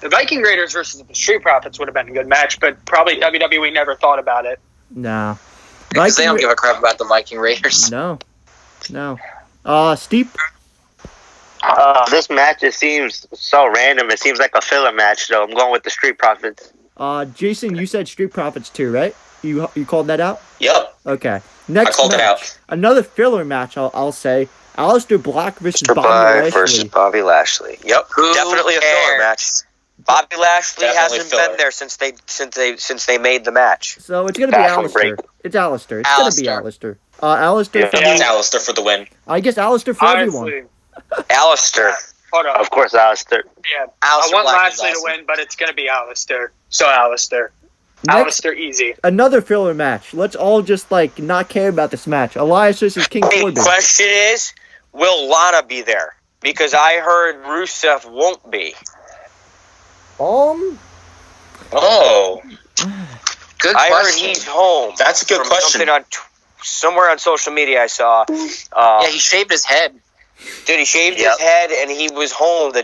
The Viking Raiders versus the Street Profits would have been a good match, but probably WWE never thought about it. Nah. Because they don't give a crap about the Viking Raiders. No. Steep? This match, it seems so random. It seems like a filler match, though. I'm going with the Street Profits. Jason, you said Street Profits too, right? You called that out? Yep. Okay. Next I called it match. out. Another filler match, I'll say. Aleister Black versus Mr. Bobby Black Lashley. versus Bobby Lashley. Yep, Who definitely a filler cares? match. Bobby Lashley Definitely hasn't filler. been there since they made the match. So it's gonna be Bathroom Aleister. break. It's Aleister. It's gonna be Aleister. Aleister Yeah. for It's me. Alistair for the win. I guess Aleister for everyone. Honestly, Alistair. hold on. Of course, Alistair. Yeah, Aleister I want Black is Lashley to awesome. win, but it's going to be Alistair. So Alistair. Next, Alistair easy. another filler match. Let's all just not care about this match. Elias versus King The Corbin. question is, will Lana be there? Because I heard Rusev won't be. Oh, Good I heard question. he's home. that's a good From question. something on somewhere on social media I saw. Yeah, he shaved his head. Dude, he shaved Yep. his head and he was home the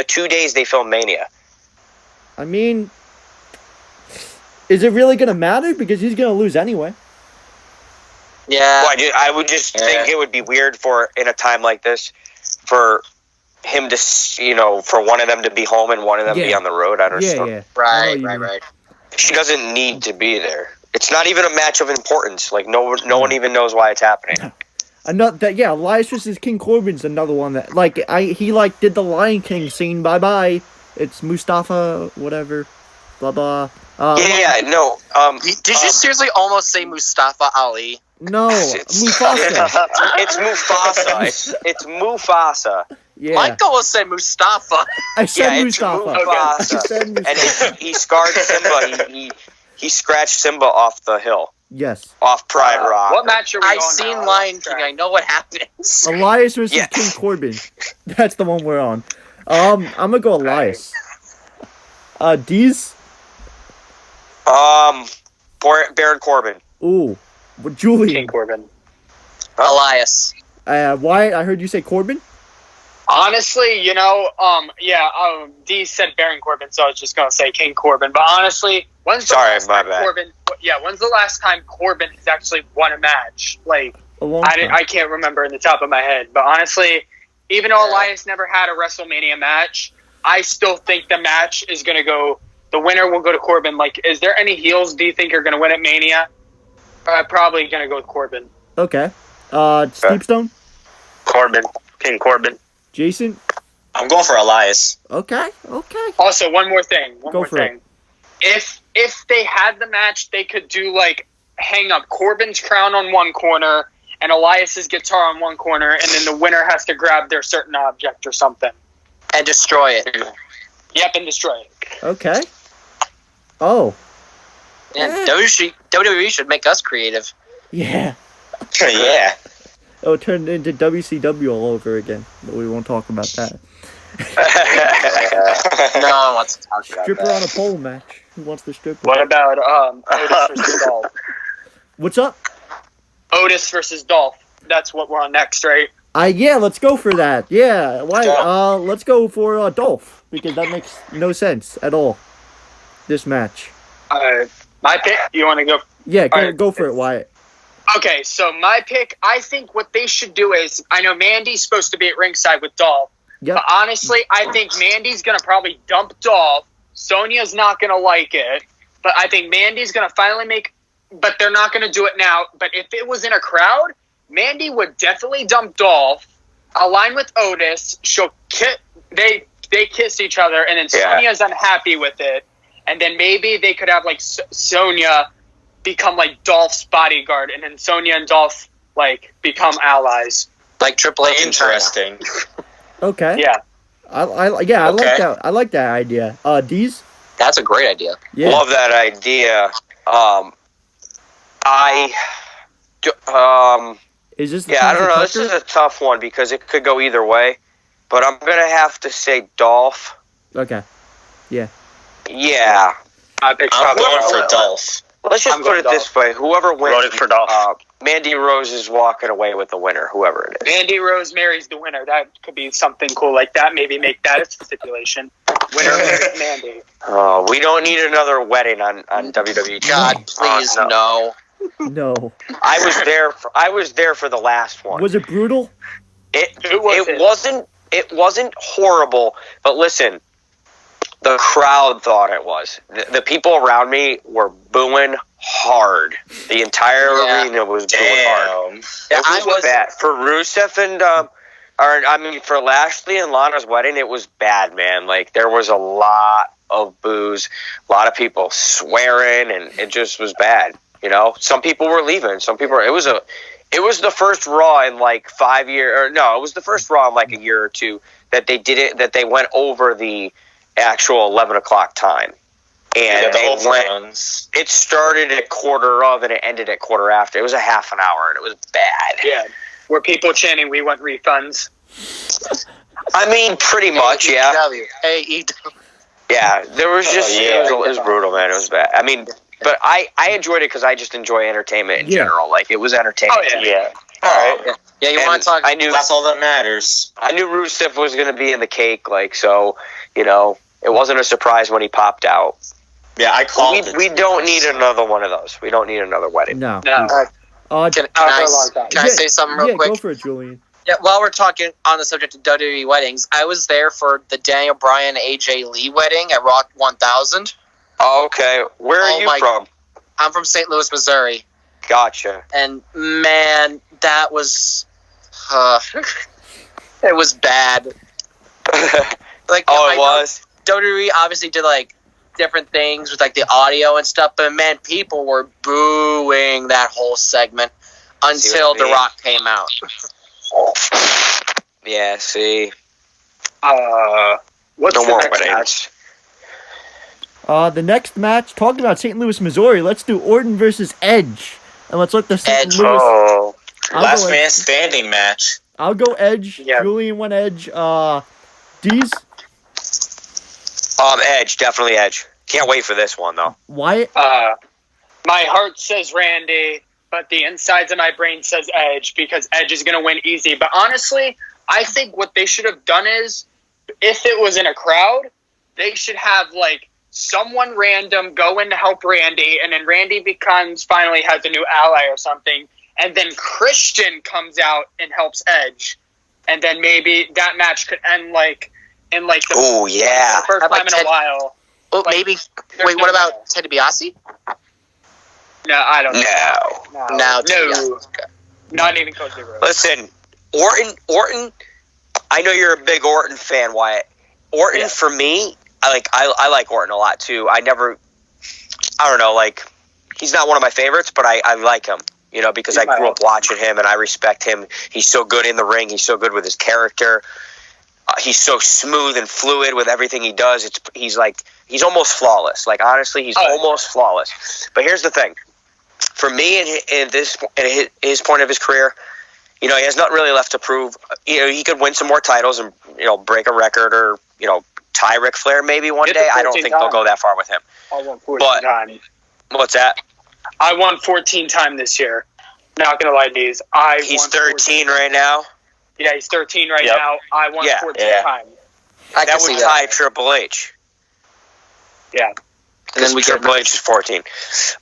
2 days they filmed Mania. I mean, is it really gonna matter? Because he's gonna lose anyway. Yeah. Well, I would just think it would be weird for, in a time like this, for him to, for one of them to be home and one of them be Yeah. on the road. I don't know. Yeah. Right. mean. She doesn't need to be there. It's not even a match of importance. Like, no one even knows why it's happening. Elias versus King Corbin's another one that he did the Lion King scene. Bye bye. It's Mustafa, whatever, blah blah. No. Did you seriously almost say Mustafa Ali? No, Mufasa. It's Mufasa. It's Mufasa. Yeah, Mike almost said Mustafa. I said Yeah, it's Mustafa. I Mufasa. said Mustafa. And he scarred Simba. He scratched Simba off the hill, Yes. off Pride Rock. What match are we I've on seen now? Lion King. I know what happens. Elias versus Yeah. King Corbin. That's the one we're on. I'm gonna go Elias. Deez. Baron Corbin. Ooh, Julian. King Corbin. Elias. Wyatt, I heard you say Corbin. Honestly, Deez said Baron Corbin, so I was just gonna say King Corbin. But honestly, when's the last time Corbin has actually won a match? Like, A long time. I can't remember in the top of my head. But honestly, even though Elias never had a WrestleMania match, I still think the match is gonna go. The winner will go to Corbin. Like, is there any heels do you think are gonna win at Mania? Probably gonna go with Corbin. Okay. Steepstone. Corbin. King Corbin. Jason. I'm going for Elias. Okay. Also, one more thing. Go for it. If they had the match, they could do hang up Corbin's crown on one corner and Elias's guitar on one corner, and then the winner has to grab their certain object or something. And destroy it. Yep, and destroy it. Okay. Oh. Yeah, WWE should make us creative. Yeah. Yeah. Oh, it turned into WCW all over again. But we won't talk about that. No one wants to talk about Stripper that. on a pole match. Who wants the stripper? What about Otis versus Dolph? What's up? Otis versus Dolph. That's what we're on next, right? Yeah, let's go for that. Yeah. Why? Let's go for Dolph, because that makes no sense at all. This match. My pick. You want to go? Yeah, Alright. go for it, Wyatt. Okay, so my pick. I think what they should do is, I know Mandy's supposed to be at ringside with Dolph. Yep. But honestly, I think Mandy's going to probably dump Dolph. Sonya's not going to like it. But I think Mandy's going to finally but they're not going to do it now. But if it was in a crowd, Mandy would definitely dump Dolph, align with Otis. They kiss each other, and then Sonya's unhappy with it. And then maybe they could have Sonya become Dolph's bodyguard, and then Sonya and Dolph become allies. Like Triple H in China. Interesting. Okay. Yeah. I like that. I like that idea. Deez? That's a great idea. Yeah. Love that idea. Is this the I time don't for know. This Tucker? is a tough one because it could go either way. But I'm going to have to say Dolph. Okay. Yeah. Yeah. I'm going for Dolph. Let's just put it this way: whoever wins, Voting for Dolph. Mandy Rose is walking away with the winner. Whoever it is, Mandy Rose marries the winner. That could be something cool like that. Maybe make that a stipulation. Winner marries Mandy. Oh, we don't need another wedding on WWE. God, please, no. No. I was there for the last one. Was it brutal? It wasn't horrible, but listen, the crowd thought it was. The people around me were booing hard. The entire arena was booing hard. Yeah, It was bad for Rusev and for Lashley and Lana's wedding. It was bad, man. Like there was a lot of boos, a lot of people swearing, and it just was bad. You know, some people were leaving. Some people. It was the first Raw in like 5 years. Or no, it was the first Raw in like a year or two that they did it. That they went over the actual 11 o'clock time, and they went. It started at quarter of, and it ended at quarter after. It was a half an hour, and it was bad. Yeah, were people chanting, "We want refunds"? I mean, pretty much, yeah. AEW. Yeah, there was just it was brutal, man. It was bad. I mean. But I enjoyed it because I just enjoy entertainment in general. Like, it was entertaining. Oh, yeah. All right. Yeah, you want to talk? I knew That's all that matters. I knew Rusev was going to be in the cake, like, so, you know, it wasn't a surprise when he popped out. Yeah, I called it. We don't need another one of those. We don't need another wedding. No. No. Can I say something real quick? Go for it, Julian. Yeah, while we're talking on the subject of WWE weddings, I was there for the Daniel Bryan AJ Lee wedding at Rock 1000. Oh, okay. Where are you from? I'm from St. Louis, Missouri. Gotcha. And, man, that was... it was bad. Like, it was? WWE obviously did, like, different things with, like, the audio and stuff, but, man, people were booing that whole segment until The Rock came out. Yeah, see. What's no the more next weddings. match? The next match, talking about St. Louis, Missouri, let's do Orton versus Edge. And let's let the St. Edge. Louis... Oh, Last man standing match. I'll go Edge. Yeah. Julian went Edge. Deez? Edge. Definitely Edge. Can't wait for this one, though. Wyatt? My heart says Randy, but the insides of my brain says Edge because Edge is going to win easy. But honestly, I think what they should have done is, if it was in a crowd, they should have, like, someone random go in to help Randy, and then Randy finally has a new ally or something, and then Christian comes out and helps Edge, and then maybe that match could end in the first time in a while. Oh, maybe. Wait, what about Ted DiBiase? No, I don't know. No. Not even Cody Rhodes. Listen, Orton. I know you're a big Orton fan, Wyatt. Orton, for me, I like Orton a lot too. I don't know, like, he's not one of my favorites, but I like him, you know, because I grew up watching him and I respect him. He's so good in the ring. He's so good with his character. He's so smooth and fluid with everything he does. He's almost flawless. Like, honestly, he's almost flawless. But here's the thing. For me, in his point of his career, you know, he has nothing really left to prove. You know, he could win some more titles and, you know, break a record or, you know, tie Ric Flair maybe one day. I don't think they'll go that far with him. I won 14 times. What's that? I won 14 times this year. Not going to lie, Deez. He's 13 right now. Yeah, he's 13 right now. I won 14 times. That would tie Triple H. Yeah. And then Triple H is 14.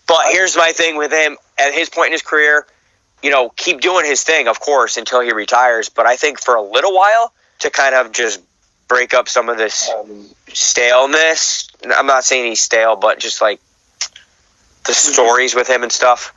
But here's my thing with him. At his point in his career, you know, keep doing his thing, of course, until he retires. But I think for a little while, to kind of just break up some of this staleness. I'm not saying he's stale, but just like the stories with him and stuff.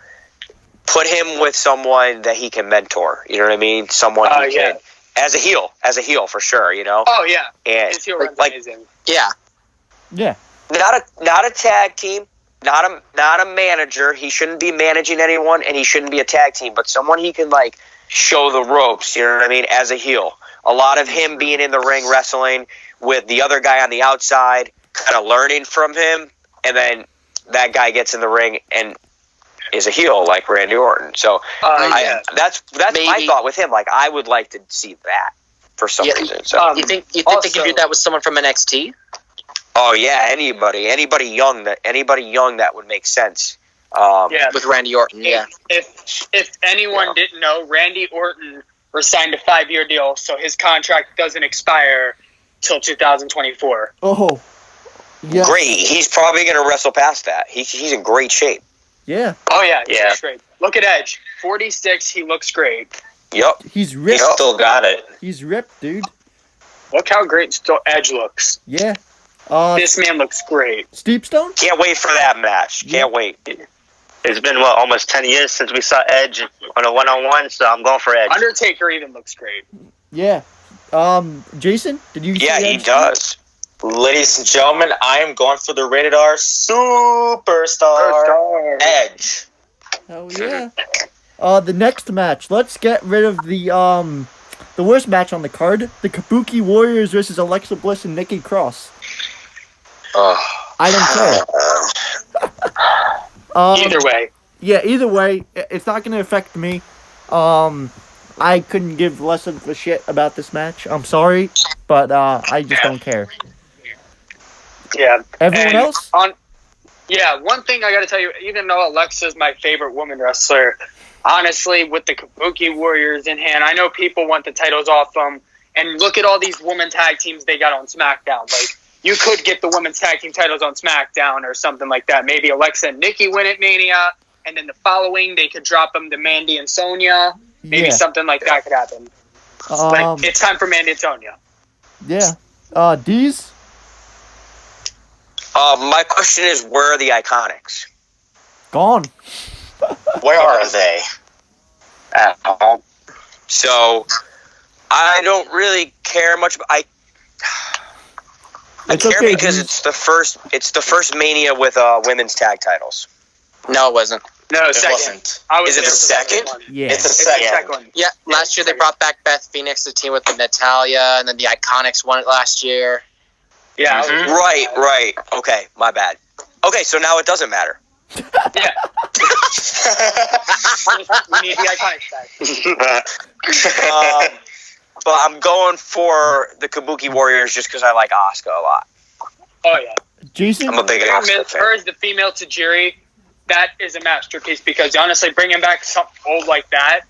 Put him with someone that he can mentor. You know what I mean? Someone he can, as a heel for sure. You know? Oh yeah, and his heel run's amazing. Yeah. Not a tag team, not a manager. He shouldn't be managing anyone, and he shouldn't be a tag team. But someone he can like show the ropes. You know what I mean? As a heel. A lot of him being in the ring wrestling with the other guy on the outside, kind of learning from him, and then that guy gets in the ring and is a heel like Randy Orton. So that's my thought with him. Like, I would like to see that for some reason. So you think they could do that with someone from NXT? Oh yeah, anybody young that would make sense. with Randy Orton. Yeah. If anyone didn't know, Randy Orton signed a 5-year deal, so his contract doesn't expire till 2024. Oh, yeah. Great. He's probably going to wrestle past that. He's in great shape. Yeah. Oh yeah, he Yeah. looks great. Look at Edge, 46. He looks great. Yep. He's He ripped. still got it. He's ripped, dude. Look how great Edge looks. Yeah. This man looks great. Steepstone? Can't wait for that match. Can't wait. It's been, almost 10 years since we saw Edge on a one-on-one, so I'm going for Edge. Undertaker even looks great. Yeah. Jason, did you? Yeah, see he Edge? does. Ladies and gentlemen, I am going for the rated R superstar Edge. Hell yeah. The next match. Let's get rid of the worst match on the card. The Kabuki Warriors versus Alexa Bliss and Nikki Cross. I don't care. Either way. Yeah, either way, it's not going to affect me. I couldn't give less of a shit about this match. I'm sorry, but I just don't care. Yeah. Everyone And else? one thing I got to tell you, even though Alexa's my favorite woman wrestler, honestly, with the Kabuki Warriors in hand, I know people want the titles off them. And look at all these women tag teams they got on SmackDown. Like, you could get the women's tag team titles on SmackDown or something like that. Maybe Alexa and Nikki win at Mania, and then the following they could drop them to Mandy and Sonya. Maybe something like that could happen. It's time for Mandy and Sonya. Yeah. Deez? My question is, where are the Iconics? Gone. Where are they? At home. So, I don't really care much. I It's care okay, because Deez. it's the first Mania with women's tag titles. No, it wasn't. No, It second. wasn't. I was Is it there the for that second? one. Yeah. It's a It's the second. second one. Yeah, last year they brought back Beth Phoenix to team with the Natalia, and then the Iconics won it last year. Yeah. Mhm. Right. Okay, my bad. Okay, so now it doesn't matter. Yeah. We need the Iconics back. But I'm going for the Kabuki Warriors just because I like Asuka a lot. Oh, yeah. Jason? I'm a big Asuka fan. Her as the female Tajiri, that is a masterpiece because honestly, bringing back something old like that,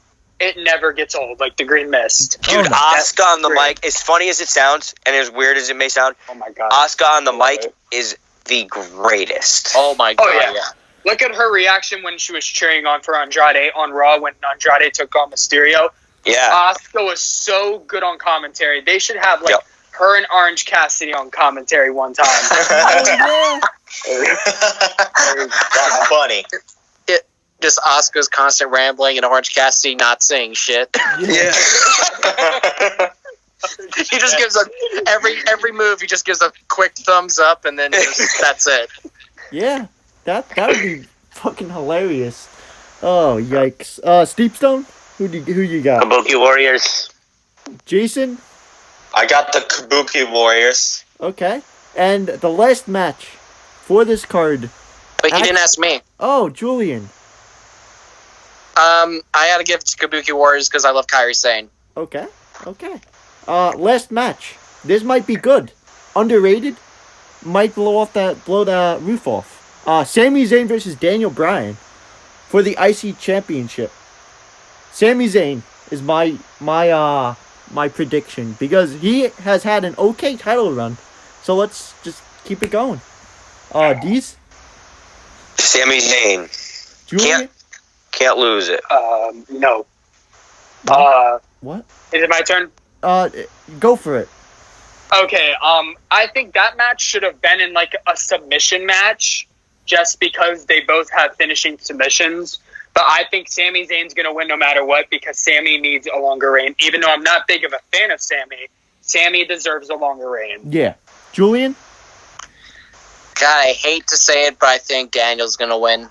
it never gets old, like the Green Mist. Dude, Oh, Asuka on the great. mic, as funny as it sounds, and as weird as it may sound, Oh my god. Asuka on the mic is the greatest. Oh my god, yeah. yeah. Look at her reaction when she was cheering on for Andrade on Raw when Andrade took on Mysterio. Yeah. Asuka was so good on commentary. They should have like Yep. her and Orange Cassidy on commentary one time. Oh, That's funny. Just Asuka's constant rambling and Orange Cassidy not saying shit. yeah. He just gives a every move. He just gives a quick thumbs up, and then that's it. Yeah. That would be fucking hilarious. Oh, yikes. Steepstone? Who you got? Kabuki Warriors. Jason? I got the Kabuki Warriors. Okay. And the last match for this card. But he didn't ask me. Oh, Julian. I had to give it to Kabuki Warriors because I love Kairi Sane. Okay. Last match. This might be good. Underrated. Might blow the roof off. Sami Zayn versus Daniel Bryan for the IC Championship. Sami Zayn is my prediction because he has had an okay title run. So let's just keep it going. Deez? Sami Zayn. Julian? Can't lose it. No. What? Is it my turn? Go for it. Okay, I think that match should have been in like a submission match just because they both have finishing submissions. But I think Sami Zayn's going to win no matter what because Sami needs a longer reign. Even though I'm not big of a fan of Sami, Sami deserves a longer reign. Yeah. Julian? God, I hate to say it, but I think Daniel's gonna win.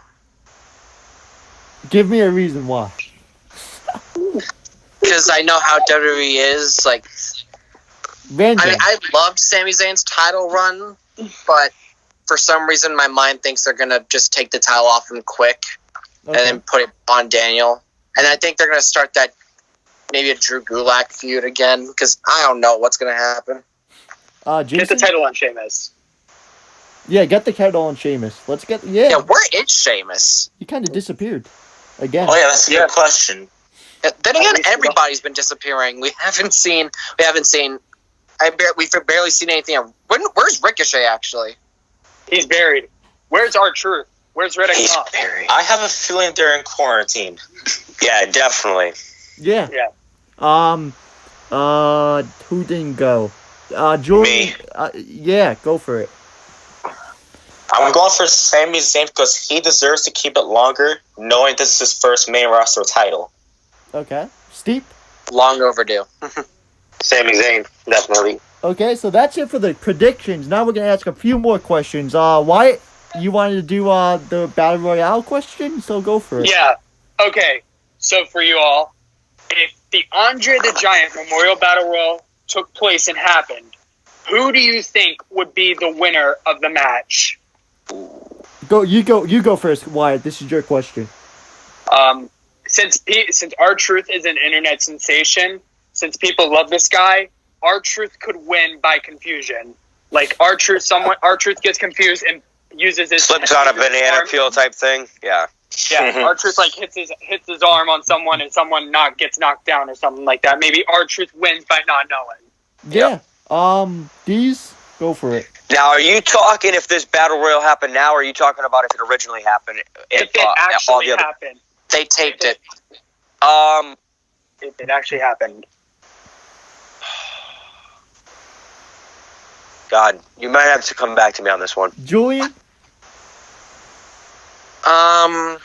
Give me a reason why. Because I know how WWE is. Like, Random. I mean, I loved Sami Zayn's title run, but for some reason my mind thinks they're gonna just take the title off him quick and then put it on Daniel. And I think they're gonna start that maybe a Drew Gulak feud again because I don't know what's gonna happen. Jason? Get the title on Sheamus. Yeah, get the kettle on Sheamus. Let's get Yeah, where is Sheamus? He kind of disappeared again. Oh yeah, that's a good question. Then again, everybody's been disappearing. We've barely seen anything. Where's Ricochet actually? He's buried. Where's R-Truth? Where's Riddick? He's buried. I have a feeling they're in quarantine. Yeah, definitely. Yeah. Who didn't go? Julian. Me. Yeah, go for it. I'm going for Sami Zayn because he deserves to keep it longer, knowing this is his first main roster title. Okay. Steep. Long overdue. Sami Zayn, definitely. Okay, so that's it for the predictions. Now we're gonna ask a few more questions. Wyatt, you wanted to do the Battle Royale question, so go for it. Yeah. Okay. So for you all, if the Andre the Giant Memorial Battle Royal took place and happened, who do you think would be the winner of the match? You go first, Wyatt. This is your question. Since R-Truth is an internet sensation, since people love this guy, R-Truth could win by confusion. Like R-Truth gets confused and uses his Slips on a banana peel type thing. Yeah. Yeah, R-Truth like hits his arm on someone and someone gets knocked down or something like that. Maybe R-Truth wins by not knowing. Yeah. Deez, go for it. Now, are you talking if this battle royal happened now, or are you talking about if it originally happened? If it actually happened. They taped it. If it actually happened. God, you might have to come back to me on this one. Julian? God.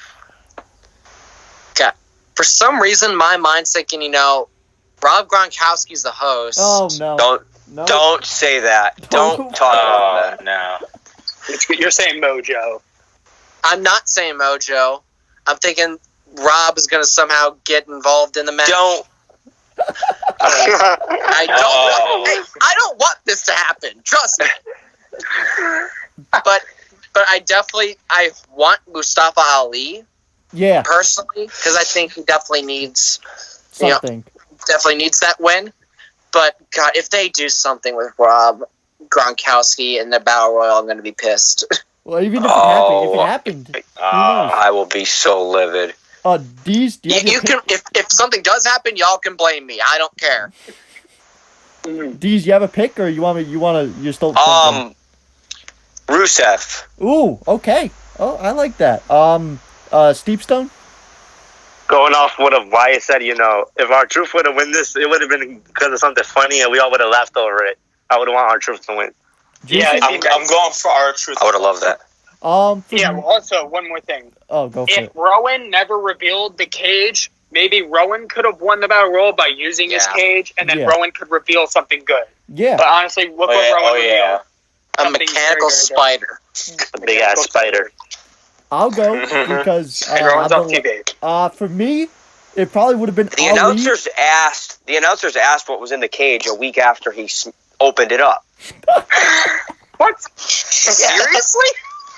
For some reason, my mind's thinking, Rob Gronkowski's the host. Oh, no. Don't say that. Don't talk about that. No. You're saying Mojo. I'm not saying Mojo. I'm thinking Rob is going to somehow get involved in the match. Don't. I don't want this to happen. Trust me. But I want Mustafa Ali. Yeah. Personally, because I think he definitely needs something. Definitely needs that win. But God, if they do something with Rob Gronkowski in the Battle Royal, I'm going to be pissed. Well, even if it happened, who knows? I will be so livid. Deez, do you can if something does happen, y'all can blame me. I don't care. Deez, you have a pick, or you're still thinking? Rusev. Ooh, okay. Oh, I like that. Steepstone? Going off what Wyatt said, if R-Truth would have won this, it would have been because of something funny, and we all would have laughed over it. I would have want R-Truth to win. Yeah, I'm going for R-Truth. I would have loved that. Also, one more thing. Oh, go for it. If Rowan never revealed the cage, maybe Rowan could have won the Battle Royal by using his cage, and then Rowan could reveal something good. Yeah. But honestly, look what Rowan revealed. A mechanical spider. A big-ass spider. I'll go because Rowan's on TV. For me, it probably would have been The announcers asked what was in the cage a week after he opened it up. What? Seriously?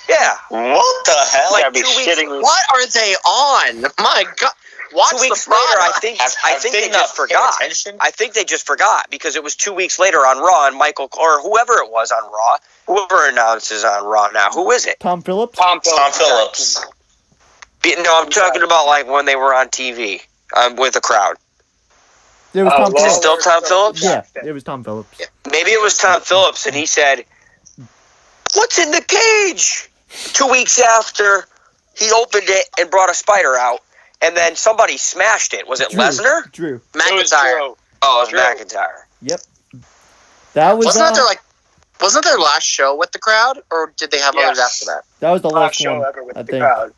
Yeah. What the hell? Like 2 weeks. What are they on? My God. Watch 2 weeks the later, product. I think they just forgot. I think they just forgot because it was 2 weeks later on Raw, and Michael or whoever it was on Raw, whoever announces on Raw now, who is it? Tom Phillips? Tom Phillips. No, I'm talking about like when they were on TV with the crowd. It was Tom Phillips. Still Tom Phillips? Yeah, it was Tom Phillips. Yeah. Maybe it was Tom Phillips, and he said, "What's in the cage?" 2 weeks after he opened it and brought a spider out, and then somebody smashed it. Was it Lesnar? Drew. McIntyre. Oh, it was McIntyre. Yep. That was. Wasn't their last show with the crowd, or did they have others after that? That was the last show one, ever with I the think. crowd.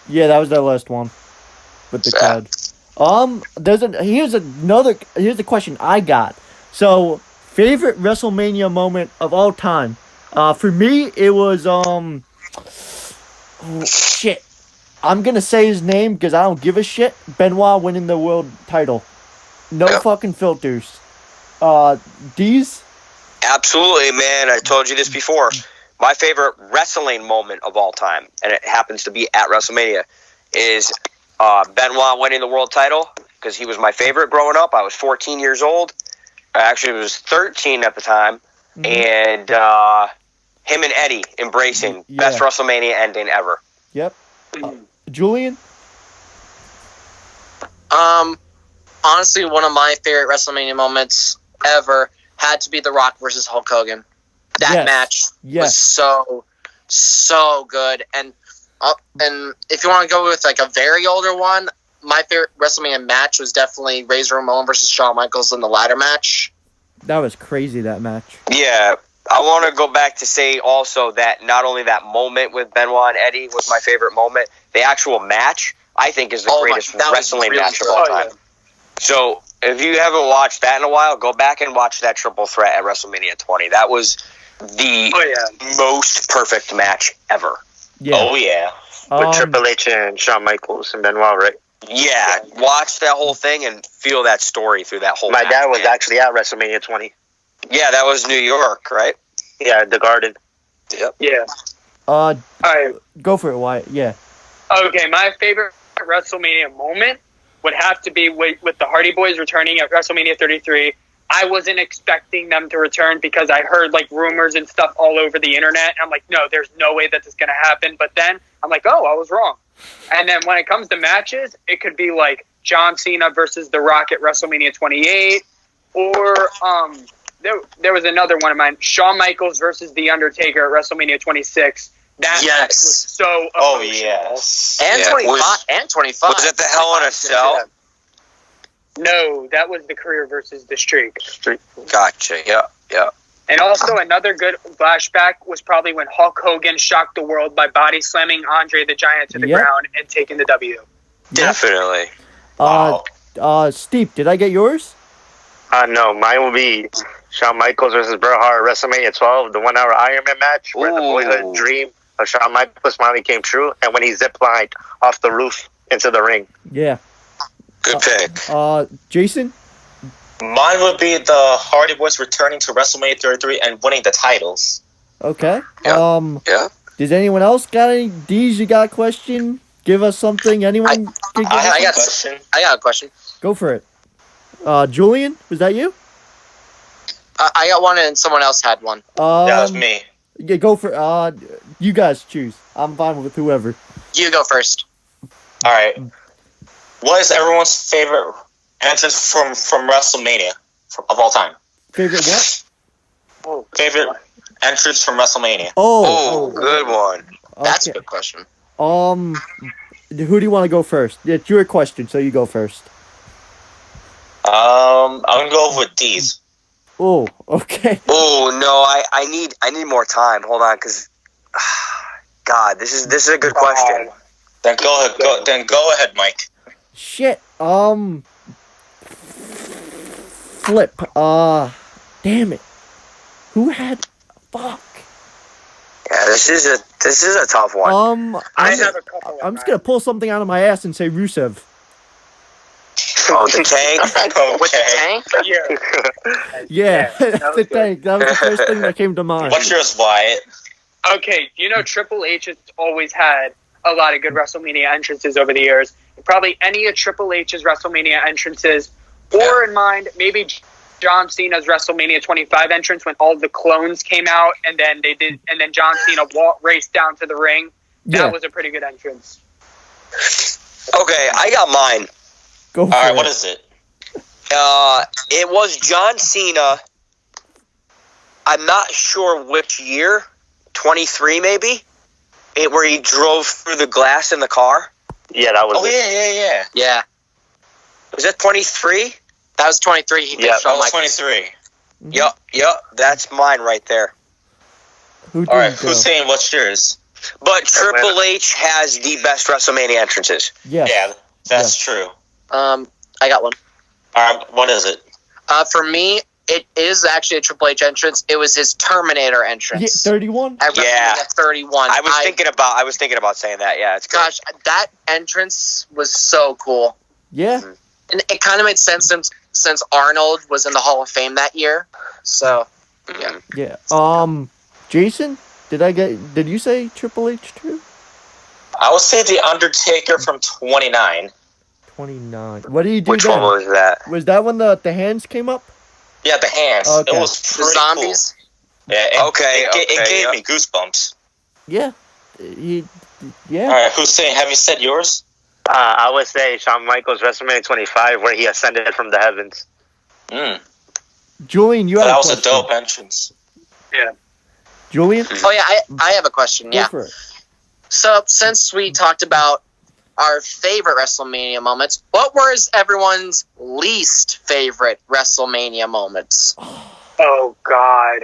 Yeah, that was their last one with the crowd. Here's the question I got. So, favorite WrestleMania moment of all time. For me, it was shit. I'm gonna say his name because I don't give a shit. Benoit winning the world title. No fucking filters. Deez? Absolutely, man. I told you this before. My favorite wrestling moment of all time, and it happens to be at WrestleMania, is Benoit winning the world title because he was my favorite growing up. I was 14 years old. I actually was 13 at the time. Mm-hmm. And him and Eddie embracing Yeah. best WrestleMania ending ever. Yep. Julian? Honestly, one of my favorite WrestleMania moments ever had to be The Rock versus Hulk Hogan. That Yes. match Yes. was so good. And if you want to go with like a very older one, my favorite WrestleMania match was definitely Razor Ramon versus Shawn Michaels in the ladder match. That was crazy, that match. Yeah, I want to go back to say also that not only that moment with Benoit and Eddie was my favorite moment, the actual match, I think, is the greatest that was wrestling really match of good. all time. So, if you haven't watched that in a while, go back and watch that triple threat at WrestleMania 20. That was the most perfect match ever. Yeah. Oh, yeah. With Triple H and Shawn Michaels and Benoit, right? Yeah, watch that whole thing and feel that story through that whole My match, dad was man. actually at WrestleMania 20. Yeah, that was New York, right? Yeah, at the Garden. Yep. Yeah. All right. Go for it, Wyatt. Yeah. Okay, my favorite WrestleMania moment would have to be with the Hardy Boys returning at WrestleMania 33. I wasn't expecting them to return because I heard like rumors and stuff all over the internet. I'm like, no, there's no way that this is going to happen. But then I'm like, oh, I was wrong. And then when it comes to matches, it could be like John Cena versus The Rock at WrestleMania 28. Or there was another one of mine, Shawn Michaels versus The Undertaker at WrestleMania 26. That match was so emotional. Oh, yes. And Yeah, 25. Was it the Hell in a Cell? No, that was the Career versus the Streak. Gotcha, yeah. And also another good flashback was probably when Hulk Hogan shocked the world by body slamming Andre the Giant to the Yep. ground and taking the W. Definitely. Wow. Steve, did I get yours? No, mine will be Shawn Michaels versus Bret Hart at WrestleMania 12, the 1 hour Iron Man match where the boyhood dream of Shawn Michaels finally came true, and when he ziplined off the roof into the ring. Yeah. Good pick. Jason? Mine would be the Hardy Boys returning to WrestleMania 33 and winning the titles. Okay. Yeah. Yeah. Does anyone else got any? Deez, you got a question? Give us something. Anyone? can give I us have something? a question. I got a question. Go for it. Julian, was that you? I got one and someone else had one. That was me. Yeah, go for you guys choose. I'm fine with whoever. You go first. All right. What is everyone's favorite entrance from WrestleMania of all time? Favorite what? Favorite entrance from WrestleMania? Oh, good one. That's a Okay. good question. Who do you want to go first? It's your question, so you go first. I'm gonna go with Deez. Oh, okay. Oh no, I need more time. Hold on, because God, this is a good question. Then go ahead, Mike. Shit. Flip. Damn it. Who had? Fuck. Yeah, this is a tough one. I have a couple. I'm just gonna pull something out of my ass and say Rusev. Oh, the tank. With the tank? Yeah. Yeah, that the was good. tank. That was the first thing that came to mind. What's yours, Wyatt? Okay, you know Triple H has always had a lot of good WrestleMania entrances over the years. Probably any of Triple H's WrestleMania entrances, or in mind, maybe John Cena's WrestleMania 25 entrance when all the clones came out, and then John Cena raced down to the ring. That Yeah. was a pretty good entrance. Okay, I got mine. Go for All right, it. what is it? It was John Cena. I'm not sure which year. 23 maybe. Where he drove through the glass in the car. Yeah, that was Oh, yeah. Yeah. Was that 23? That was 23. He Yeah, faced Shawn That was Michaels. 23. Yup. That's mine right there. Who All right, did go? Hussein, what's yours? But Triple H has the best WrestleMania entrances. Yes. Yeah, that's true. I got one. All right, what is it? For me, it is actually a Triple H entrance. It was his Terminator Yeah, entrance. 31. At Yeah. WrestleMania 31. I was thinking about saying that. Yeah, it's good. Gosh, that entrance was so cool. Yeah. And it kind of made sense since Arnold was in the Hall of Fame that year. So, yeah. Yeah. Jason, did you say Triple H too? I would say The Undertaker from 29. 29. What did he do Which then? one was that? Was that when the hands came up? Yeah, the hands. Okay. It was The pretty zombies. Yeah. It gave me goosebumps. Yeah. Yeah. All right, Hussein, have you said yours? I would say Shawn Michaels WrestleMania 25, where he ascended from the heavens. Julian, you have That a was question. a dope entrance. Yeah. Julian? Oh yeah, I have a question. Go Yeah. for it. So since we talked about our favorite WrestleMania moments, what was everyone's least favorite WrestleMania moments? Oh God.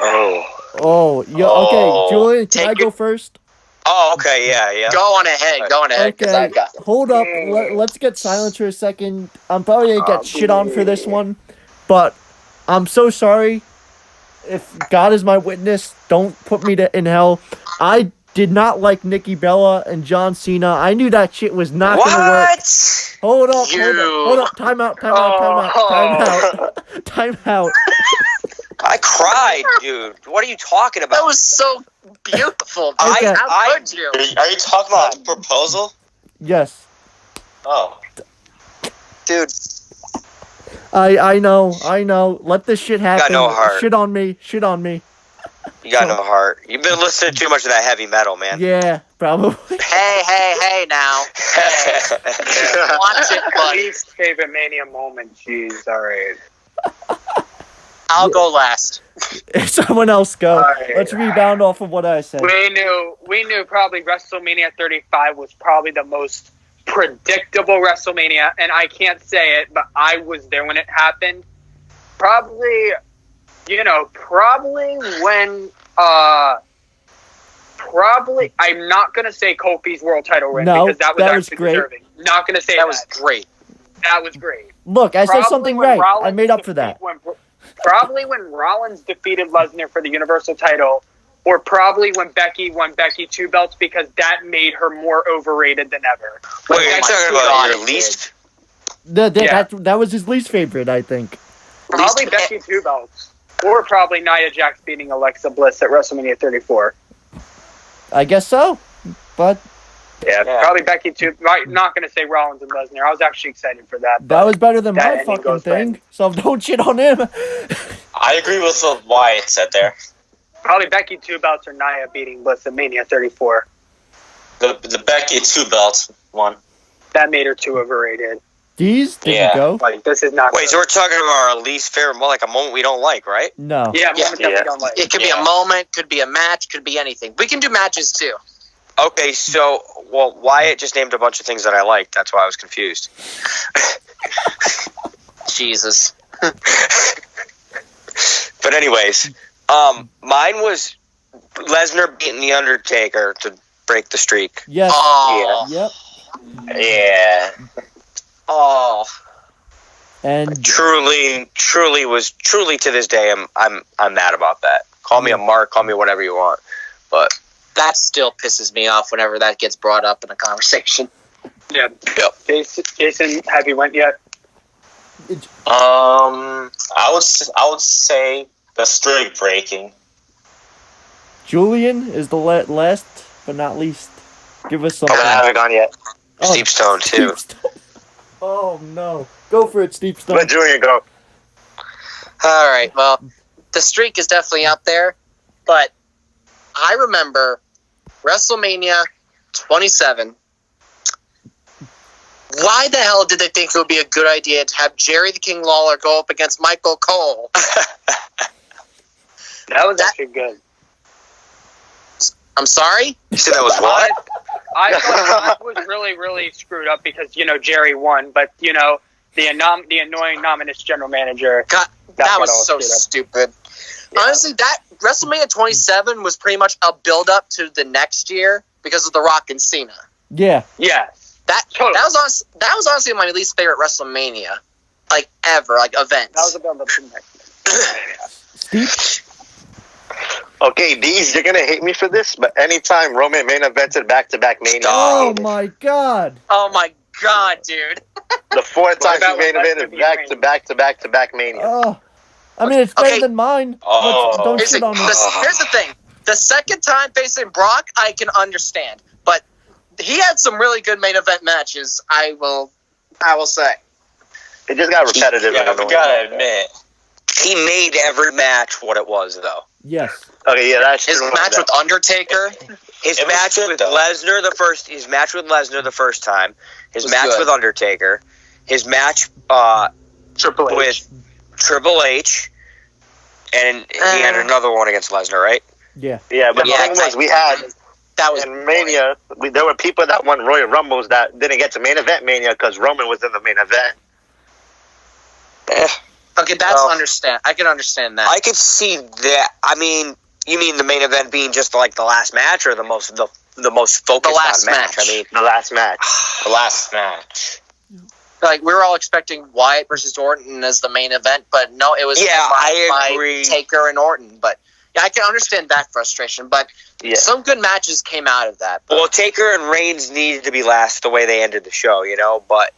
Oh, yeah. Okay, Julian, can I go first? Oh, okay, yeah. Go on ahead, because Okay, I've got. hold up. Let's get silent for a second. I'm probably gonna get shit on for this one, but I'm so sorry. If God is my witness, don't put me in hell. I did not like Nikki Bella and John Cena. I knew that shit was not gonna work. What? Hold up. Time out. Time out. I cried, dude. What are you talking about? That was so beautiful. Okay. How could you? Are you talking about the proposal? Yes. Oh. Dude, I know. Let this shit happen. no heart. Shit on me. You got no heart. You've been listening to too much of that heavy metal, man. Yeah, probably. hey now. Hey. Watch it, buddy. Least favorite Mania moment. Jeez, all right. I'll go last. Someone else go. Alright. Let's rebound off of what I said. We knew probably WrestleMania 35 was probably the most predictable WrestleMania, and I can't say it, but I was there when it happened. Probably when I'm not gonna say Kofi's world title win No, because that was actually great. deserving. Not gonna say That was great. That was great. Look, I said Probably something when right. I Rollins made up for that. Probably when Rollins defeated Lesnar for the Universal title, or probably when Becky won Becky 2 belts because that made her more overrated than ever. Wait, you're That's talking God, about it your did. least? Yeah. That was his least favorite, I think. Probably Becky 2 belts. Or probably Nia Jax beating Alexa Bliss at WrestleMania 34. I guess so. But Yeah, probably Becky 2. Not going to say Rollins and Lesnar. I was actually excited for that. that was better than that my ending fucking goes thing. fine. So don't shit on him. I agree with what Wyatt said there. Probably Becky 2 belts or Nia beating Bliss at Mania 34. The Becky 2 belts one. That made her too overrated. Deez, did Yeah. you go? Like, this is not Wait, good. so we're talking about our least favorite, more like a moment we don't like, right? No. Yeah, moment that we Yeah. don't like. It could be a moment, could be a match, could be anything. We can do matches too. Okay, so, Wyatt just named a bunch of things that I liked. That's why I was confused. Jesus. But anyways, mine was Lesnar beating The Undertaker to break the streak. Yes. Oh. Yep. Yeah. Oh. And Truly to this day, I'm mad about that. Call me a mark, call me whatever you want, but That still pisses me off whenever that gets brought up in a conversation. Yeah. Jason, have you went yet? I would say the streak breaking. Julian is the last but not least. Give us something. I haven't gone yet. Oh, Steep Stone too. Steve Stone. Oh no. Go for it, Steve Stone. Let Julian go. All right. Well, the streak is definitely up there, but I remember WrestleMania 27. Why the hell did they think it would be a good idea to have Jerry the King Lawler go up against Michael Cole? That was actually good. I'm sorry? You said that was what? I was really, really screwed up because, Jerry won, but, the annoying nominous general manager. God, got that all was so screwed up. stupid. Yeah. Honestly, that WrestleMania 27 was pretty much a build-up to the next year because of The Rock and Cena. Yeah. Yes. That Totally. that was honestly my least favorite WrestleMania, ever, events. That was a build-up to the next. Steve? Okay, Deez, you're gonna hate me for this, but anytime Roman main evented back-to-back Mania, Oh my god. Oh my god, dude! the 4 times about he main when evented Lesnar back-to-back Mania. Oh. I mean, it's better Okay. than mine. Oh. Don't Here's shit the, on me. here's the thing: the second time facing Brock, I can understand, but he had some really good main event matches. I will say. It just got repetitive. Yeah, and we annoying. gotta admit. He made every match what it was, though. Yes. Okay, yeah, that's His true. match with Undertaker. His It was match good, with though. Lesnar his match with Lesnar the first time, his Was match good. with Undertaker, his match Triple H. with Triple H, and he had another one against Lesnar, right? Yeah. Yeah, but Yeah, the thing was, we had That was in Mania, there were people that won Royal Rumbles that didn't get to main event Mania because Roman was in the main event. okay. That's Well, understand. I can understand that. I could see that. I mean, you mean the main event being just like the last match, or the most focused last on match? match. I mean, The last match. The last match. Like we were all expecting Wyatt versus Orton as the main event, but no, it was Yeah, headlined I by agree. Taker and Orton. But yeah, I can understand that frustration. But Yeah. some good matches came out of that. well, Taker and Reigns needed to be last the way they ended the show, but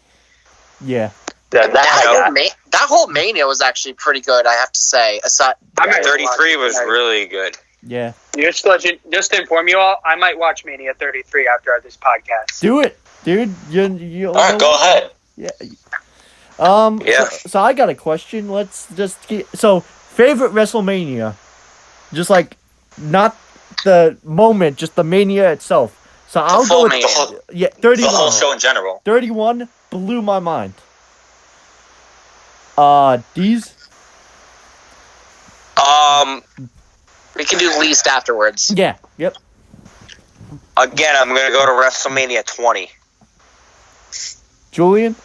Yeah. That whole Mania was actually pretty good, I have to say. Aside, 33 was really good. Yeah. Just to inform you all, I might watch Mania 33 after this podcast. Do it, dude. You All right, go ahead. Yeah. Yeah. So I got a question. Let's just favorite WrestleMania, just like not the moment, just the Mania itself. So I'll full go with Mania. yeah, The 31. whole show in general. 31 blew my mind. Deez? we can do least afterwards. Yeah. Yep. Again, I'm gonna go to WrestleMania 20. Julian?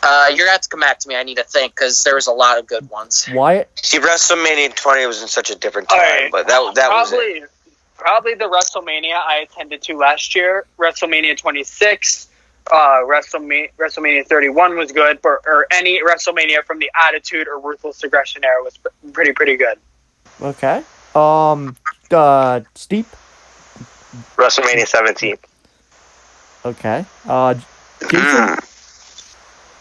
You're gonna have to come back to me. I need to think because there was a lot of good ones. Wyatt? See, WrestleMania 20 was in such a different time, All right. but that was it. Probably the WrestleMania I attended to last year. WrestleMania 26. WrestleMania 31 was good, or any WrestleMania from the Attitude or Ruthless Aggression era was pretty good. Okay. Steep? WrestleMania 17. Okay. Jason?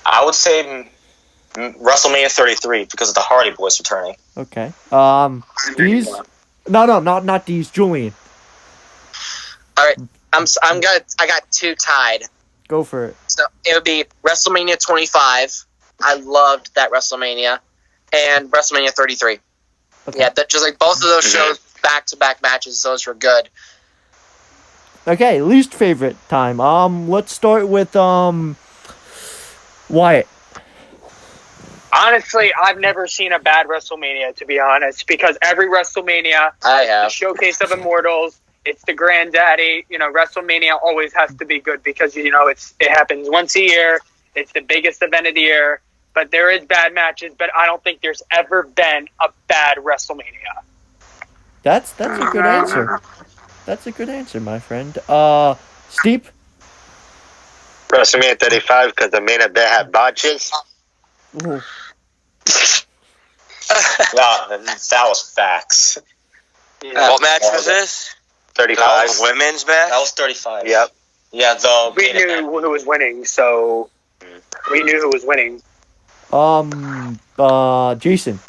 I would say WrestleMania 33 because of the Hardy Boys returning. Okay. Deez? No, not Deez. Julian. All right, I got two tied. Go for it. So it would be WrestleMania 25. I loved that WrestleMania, and WrestleMania 33. Okay. Yeah, just like both of those shows, back-to-back matches. Those were good. Okay, least favorite time. Let's start with Wyatt. Honestly, I've never seen a bad WrestleMania, to be honest, because every WrestleMania, I the have. showcase of Immortals, it's the granddaddy. WrestleMania always has to be good because it happens once a year. It's the biggest event of the year. But there is bad matches, but I don't think there's ever been a bad WrestleMania. That's a good answer. That's a good answer, my friend. Steep? WrestleMania 35 because the main event had botches. Ooh. No, that was facts. What match was this? 35. That was women's match? That was 35. Yep. Yeah, the We main knew event. who was winning, so we knew who was winning. Jason.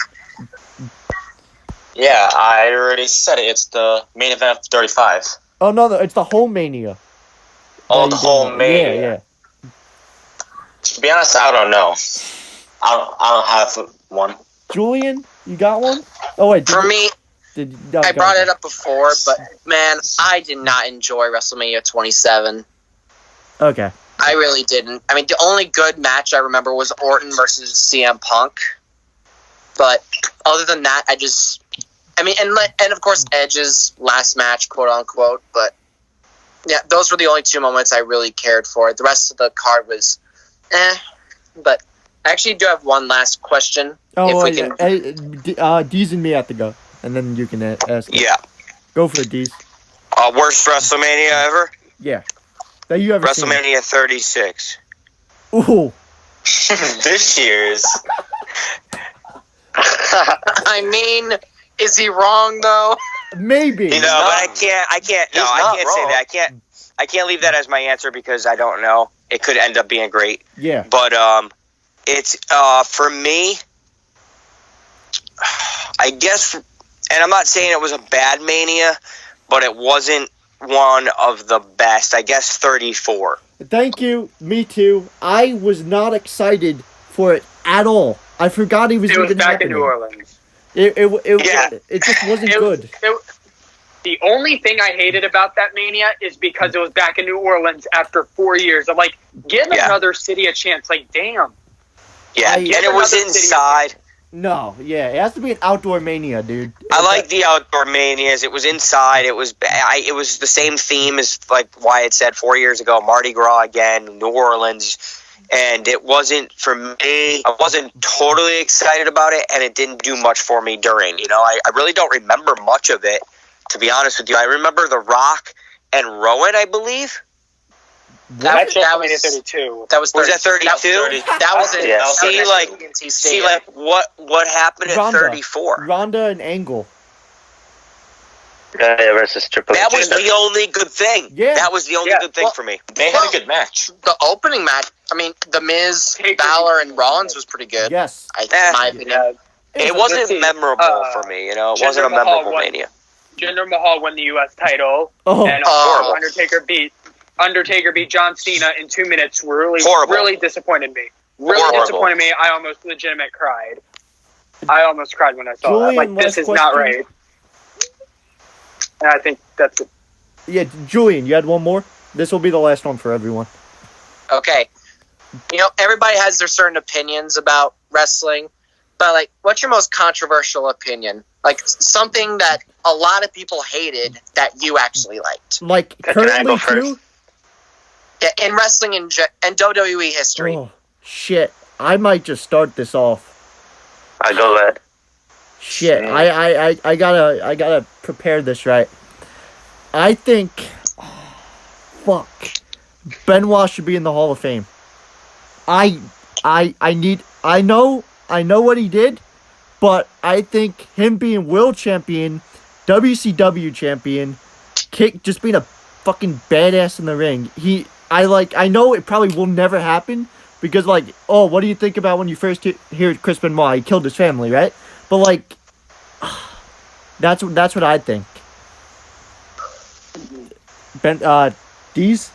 Yeah, I already said it. It's the main event of 35. Oh no, it's the whole Mania. Oh, you the didn't whole know. Mania. Yeah. To be honest, I don't know. I don't have one. Julian, you got one? Oh wait, For me, I go brought ahead. it up before, but man, I did not enjoy WrestleMania 27. Okay. I really didn't. I mean, the only good match I remember was Orton versus CM Punk. But other than that, and of course Edge's last match, quote unquote. But yeah, those were the only two moments I really cared for. The rest of the card was, But I actually do have one last question. Oh, if we can. Deez and me have to go, and then you can ask. Yeah. Go for it, Deez. Worst WrestleMania ever? Yeah. That you ever seen. WrestleMania 36. Ooh. This year's. I mean, is he wrong though? Maybe. But I can't. No, He's I not can't say wrong. that. I can't leave that as my answer because I don't know. It could end up being great. Yeah. But it's for me. I guess, and I'm not saying it was a bad Mania, but it wasn't one of the best. I guess 34. Thank you. Me too. I was not excited for it at all. I forgot he was It was even back happening. in New Orleans. It just wasn't good. The only thing I hated about that Mania is because it was back in New Orleans after 4 years. I'm like, give another city a chance. Like, damn. Yeah, and it was inside. No, yeah, it has to be an outdoor Mania, dude. I like the outdoor Manias. It was inside. It was the same theme as, like Wyatt said 4 years ago, Mardi Gras again, New Orleans. And it wasn't, for me, I wasn't totally excited about it, and it didn't do much for me during. You know, I really don't remember much of it, to be honest with you. I remember The Rock and Rowan, I believe. That was 32. That was 32? That was it. Yeah. See, what happened at 34? Ronda and Angle. Versus Triple H. That was the only good thing. Yeah. That was the only good thing for me. They had a good match. The opening match, I mean, The Miz, Balor, and Rollins was pretty good. Yes. In my opinion. It wasn't memorable for me, you know. It wasn't a memorable Mania. Jinder Mahal won the U.S. title, Oh. and Horrible. Undertaker beat John Cena in 2 minutes. Horrible. Really disappointed me. Horrible. Disappointed me. I almost legitimately cried. I almost cried when I saw that. Julian, Like, this is last not question? right. And I think that's it. Yeah, Julian, you had one more? This will be the last one for everyone. Okay. You know, everybody has their certain opinions about wrestling, but, like, what's your most controversial opinion? Like, something that a lot of people hated that you actually liked. Like, I currently, go first? too? Yeah, in wrestling and WWE history. Oh, shit. I might just start this off. I go ahead. Shit, I gotta prepare this right. I think, fuck, Benoit should be in the Hall of Fame. I know what he did, but I think him being world champion, WCW champion, just being a fucking badass in the ring. I know it probably will never happen because, like, oh, what do you think about when you first hear Chris Benoit? He killed his family, right? But, like, that's what I think. Deez?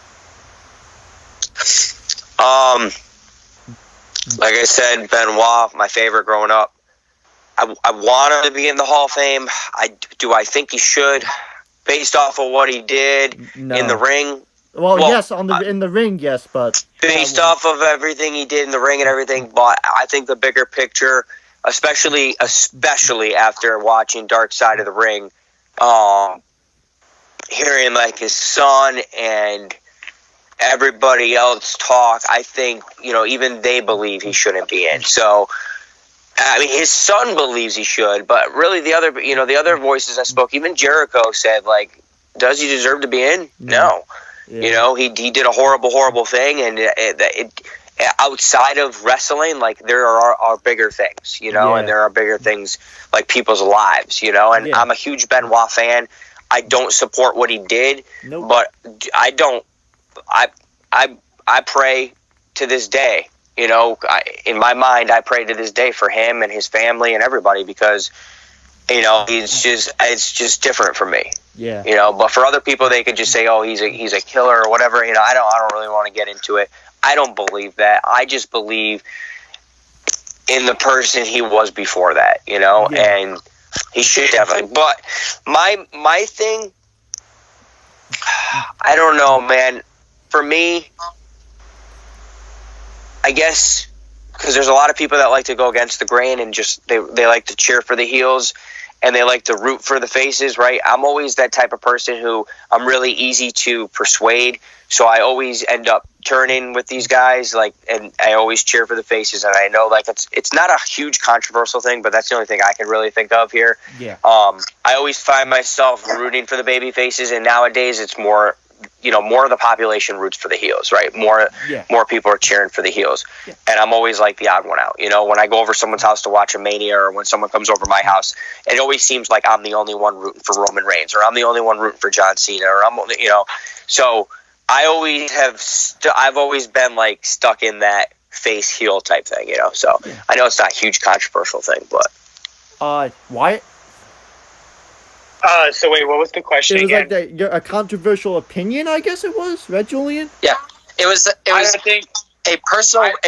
Like I said, Benoit, my favorite growing up. I want him to be in the Hall of Fame. I think he should, based off of what he did in the ring. Well, yes, in the ring, yes, but based off of everything he did in the ring and everything. But I think the bigger picture, especially after watching Dark Side of the Ring, hearing like his son and everybody else talk, I think, you know, even they believe he shouldn't be in. So, I mean, his son believes he should, but really the other voices that spoke, even Jericho said, like, does he deserve to be in? No. Yeah. You know, he did a horrible thing, and it outside of wrestling, like, there are bigger things, you know, and there are bigger things like people's lives, you know, and I'm a huge Benoit fan. I don't support what he did, but I pray to this day, you know, in my mind, I pray to this day for him and his family and everybody because, you know, it's just different for me. Yeah. You know, but for other people, they could just say, "Oh, he's a killer" or whatever. You know, I don't really want to get into it. I don't believe that. I just believe in the person he was before that. You know, and he should definitely. But my thing, I don't know, man. For me, I guess because there's a lot of people that like to go against the grain and just they like to cheer for the heels. And they like to root for the faces, right? I'm always that type of person who I'm really easy to persuade. So I always end up turning with these guys, like, and I always cheer for the faces. And I know, like, it's not a huge controversial thing, but that's the only thing I can really think of here. Yeah. I always find myself rooting for the baby faces, and nowadays it's more, you know, more of the population roots for the heels, right? More people are cheering for the heels. Yeah. And I'm always like the odd one out. You know, when I go over someone's house to watch a Mania or when someone comes over my house, it always seems like I'm the only one rooting for Roman Reigns or I'm the only one rooting for John Cena or I'm only, you know. So I always I've always been like stuck in that face heel type thing, you know. So I know it's not a huge controversial thing, but Wyatt? So wait, what was the question It was again? like a controversial opinion, I guess it was, right, Julian? Yeah, it was I think a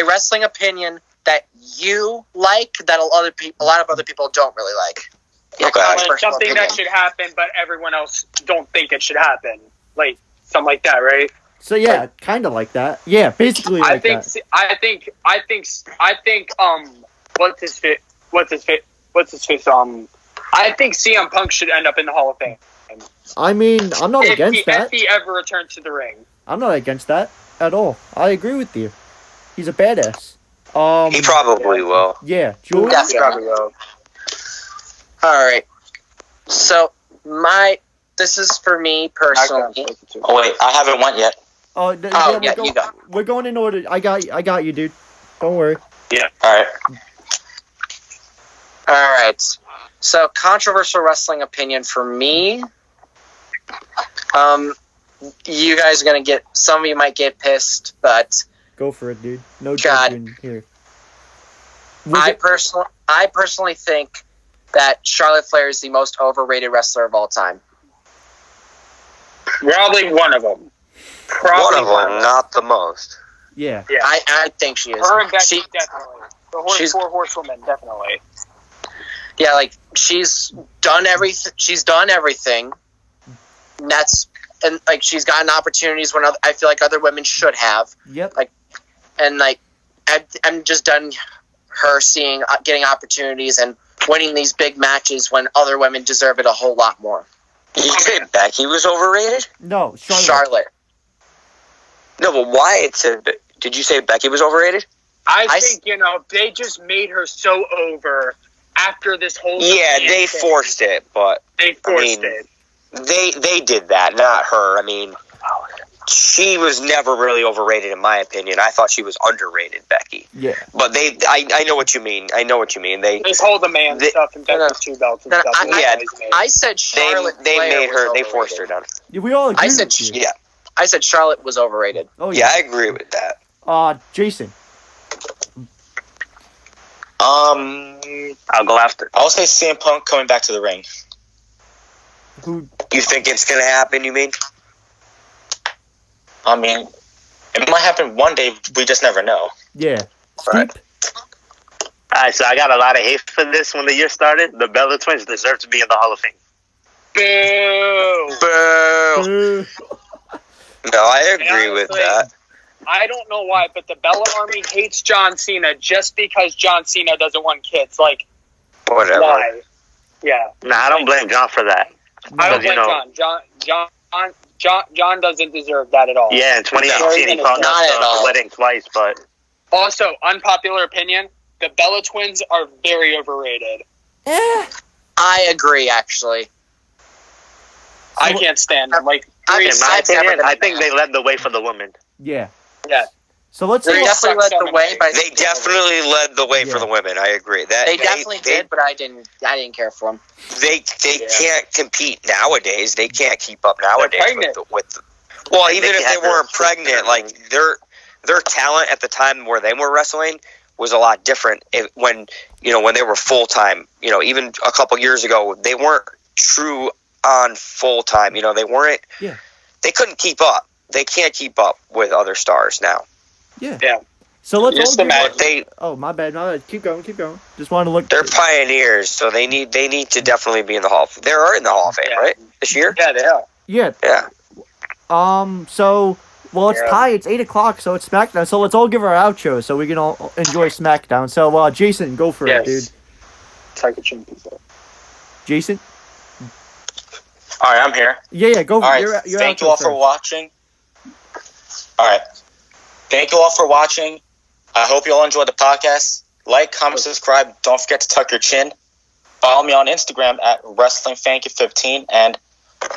wrestling opinion that you like that a lot of other people don't really like. Yeah, Okay. Connor's Like personal something opinion. that should happen, but everyone else don't think it should happen. Like something like that, right? So yeah, kind of like that. Yeah, basically like that. I think. What's his face? I think CM Punk should end up in the Hall of Fame I mean, I'm not against if that. he ever returns to the ring. I'm not against that at all. I agree with you. He's a badass. He probably will. Yeah, Julian. That's probably well. All right. So this is for me personally. Oh wait, I haven't went yet. You go. We're going in order. I got you, dude. Don't worry. All right. All right. So controversial wrestling opinion for me. You guys are gonna get. Some of you might get pissed, but Go for it, dude. No God. judging here. I personally think that Charlotte Flair is the most overrated wrestler of all time. Probably one of them. One of them, not the most. Yeah. Yeah. I think she is. Her and Becky, She- definitely. she's- Four horsewomen, definitely. Yeah, like she's done everything. She's done everything. And she's gotten opportunities when I feel like other women should have. Yep. And I'm just done her getting opportunities and winning these big matches when other women deserve it a whole lot more. Did you say Becky was overrated? No, Charlotte. No, but Wyatt said. Did you say Becky was overrated? I think they just made her so over after this whole. Yeah, they thing. forced it, but They forced it. they did that, not her. I mean, she was never really overrated in my opinion. I thought she was underrated, Becky. Yeah. But I know what you mean. I know what you mean. This whole demand stuff and Becky's two belts and stuff. I said Charlotte. They Flair made her. was They forced her overrated. down. We all agree I said with you. Yeah. I said Charlotte was overrated. Oh Yeah, yeah. I agree with that. Jason. I'll go after. I'll say CM Punk coming back to the ring. Who? You think it's gonna happen? You mean? I mean, it might happen one day. We just never know. Yeah. Right. Steep. Alright, so I got a lot of hate for this when the year started. The Bella Twins deserve to be in the Hall of Fame. Boo! Boo! No, I agree with that. I don't know why, but the Bella Army hates John Cena just because John Cena doesn't want kids. Like, Whatever. why? Yeah. Nah, I don't blame John for that. I don't Because, blame John. John doesn't deserve that at all. Yeah, in 2018 he called Not at out all. the wedding twice, but Also, unpopular opinion, the Bella Twins are very overrated. I agree, actually. I can't stand them. Like, I- in Reese, my I've never opinion, been a I think fan. they led the way for the women. Yeah. yeah. So let's They They definitely suck led so the many way, things. but They definitely led the way for Yeah. the women. I agree. That they definitely did, but I didn't care for them. They Yeah. can't compete nowadays. They can't keep up nowadays pregnant. with the, well, And even Nikki if had they the weren't fruit in pregnant, her like their talent at the time where they were wrestling was a lot different. When they were full time, even a couple years ago, they weren't true on full time. They weren't. Yeah. They couldn't keep up. They can't keep up with other stars now. Yeah. Yeah. So let's Just all imagine. But Oh, my bad. Keep going. Just want to look. they're pioneers, so they need to definitely be in the Hall. They are in the Hall of Fame, Yeah. right? This year. Yeah, they are. Yeah. Yeah. So, well, it's Yeah. tied. It's 8:00, so it's SmackDown. So let's all give our outro so we can all enjoy SmackDown. So, Jason, go for it, dude. Tiger Champions. Jason. All right, I'm here. Yeah. Go. All right, Your thank outro you all for first. watching. All right, thank you all for watching. I hope you all enjoyed the podcast. Like, comment, subscribe. Don't forget to tuck your chin. Follow me on Instagram at WrestlingFanky15 and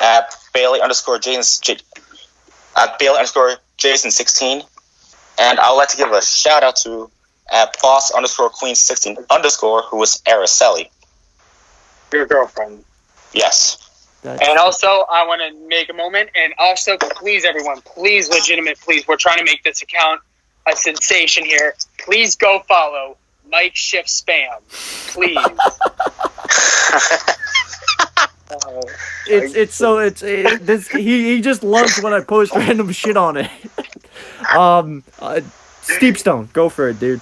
at Bailey_Jason16. And I would like to give a shout out to at Boss_Queen16_ who is Araceli. Your girlfriend. Yes. And also, I want to make a moment. And also, please, everyone, please, we're trying to make this account a sensation here. Please go follow Mike Schiff Spam. Please. He just loves when I post random shit on it. Steepstone, go for it, dude.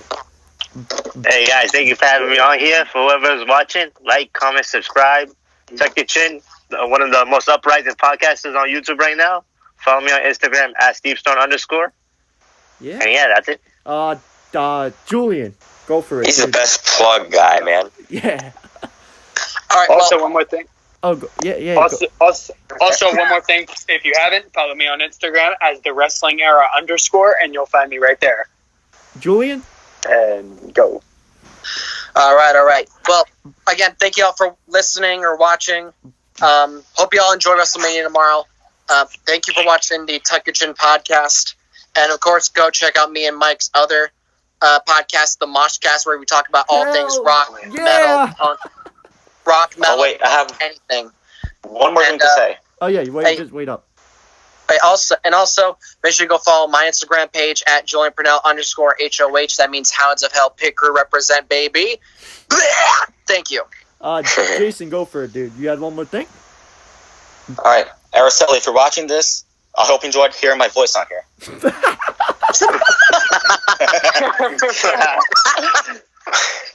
Hey guys, thank you for having me on here. For whoever's watching, like, comment, subscribe, tuck your chin. One of the most uprising podcasters on YouTube right now. Follow me on Instagram at @SteveStone_. Yeah. And yeah, that's it. Julian, go for it. He's the dude. best plug guy, man. Yeah. All right. Also, Well, one more thing. Oh, yeah. Also, one more thing. If you haven't, follow me on Instagram as the Wrestling Era _, and you'll find me right there. Julian? And go. all right. Well, again, thank you all for listening or watching. Hope you all enjoy WrestleMania tomorrow. Thank you for watching the Tuck Your Chin podcast. And, of course, go check out me and Mike's other podcast, the Moshcast, where we talk about all things rock, metal, punk, rock, metal, Oh, wait, I have anything. one more thing to say. Oh, yeah, just wait up. Also, make sure you go follow my Instagram page at Julian Purnell _HOH. That means Hounds of Hell Pit Crew represent, baby. Thank you. Jason, go for it, dude. You had one more thing? All right, Araceli, if you're watching this, I hope you enjoyed hearing my voice on here.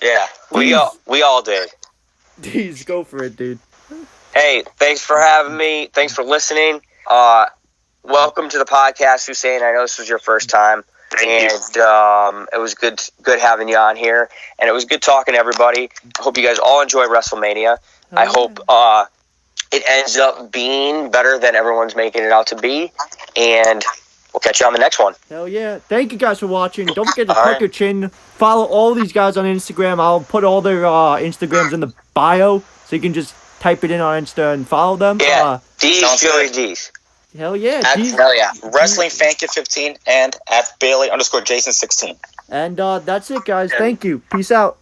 Yeah, we all did. Deez, go for it, dude. Hey, thanks for having me. Thanks for listening. Welcome to the podcast, Hussein. I know this was your first time. Thank you. It was good having you on here, and it was good talking to everybody. I hope you guys all enjoy WrestleMania. I hope it ends up being better than everyone's making it out to be, and we'll catch you on the next one. Hell yeah. Thank you guys for watching. Don't forget to All tuck right. your chin. Follow all these guys on Instagram. I'll put all their Instagrams in the bio, so you can just type it in on Insta and follow them. Yeah, Deez, sounds Joey good. Deez. Hell yeah. At Deez. Hell yeah. Wrestling Fankit 15 and at Bailey _Jason 16. And that's it, guys. Thank you. Peace out.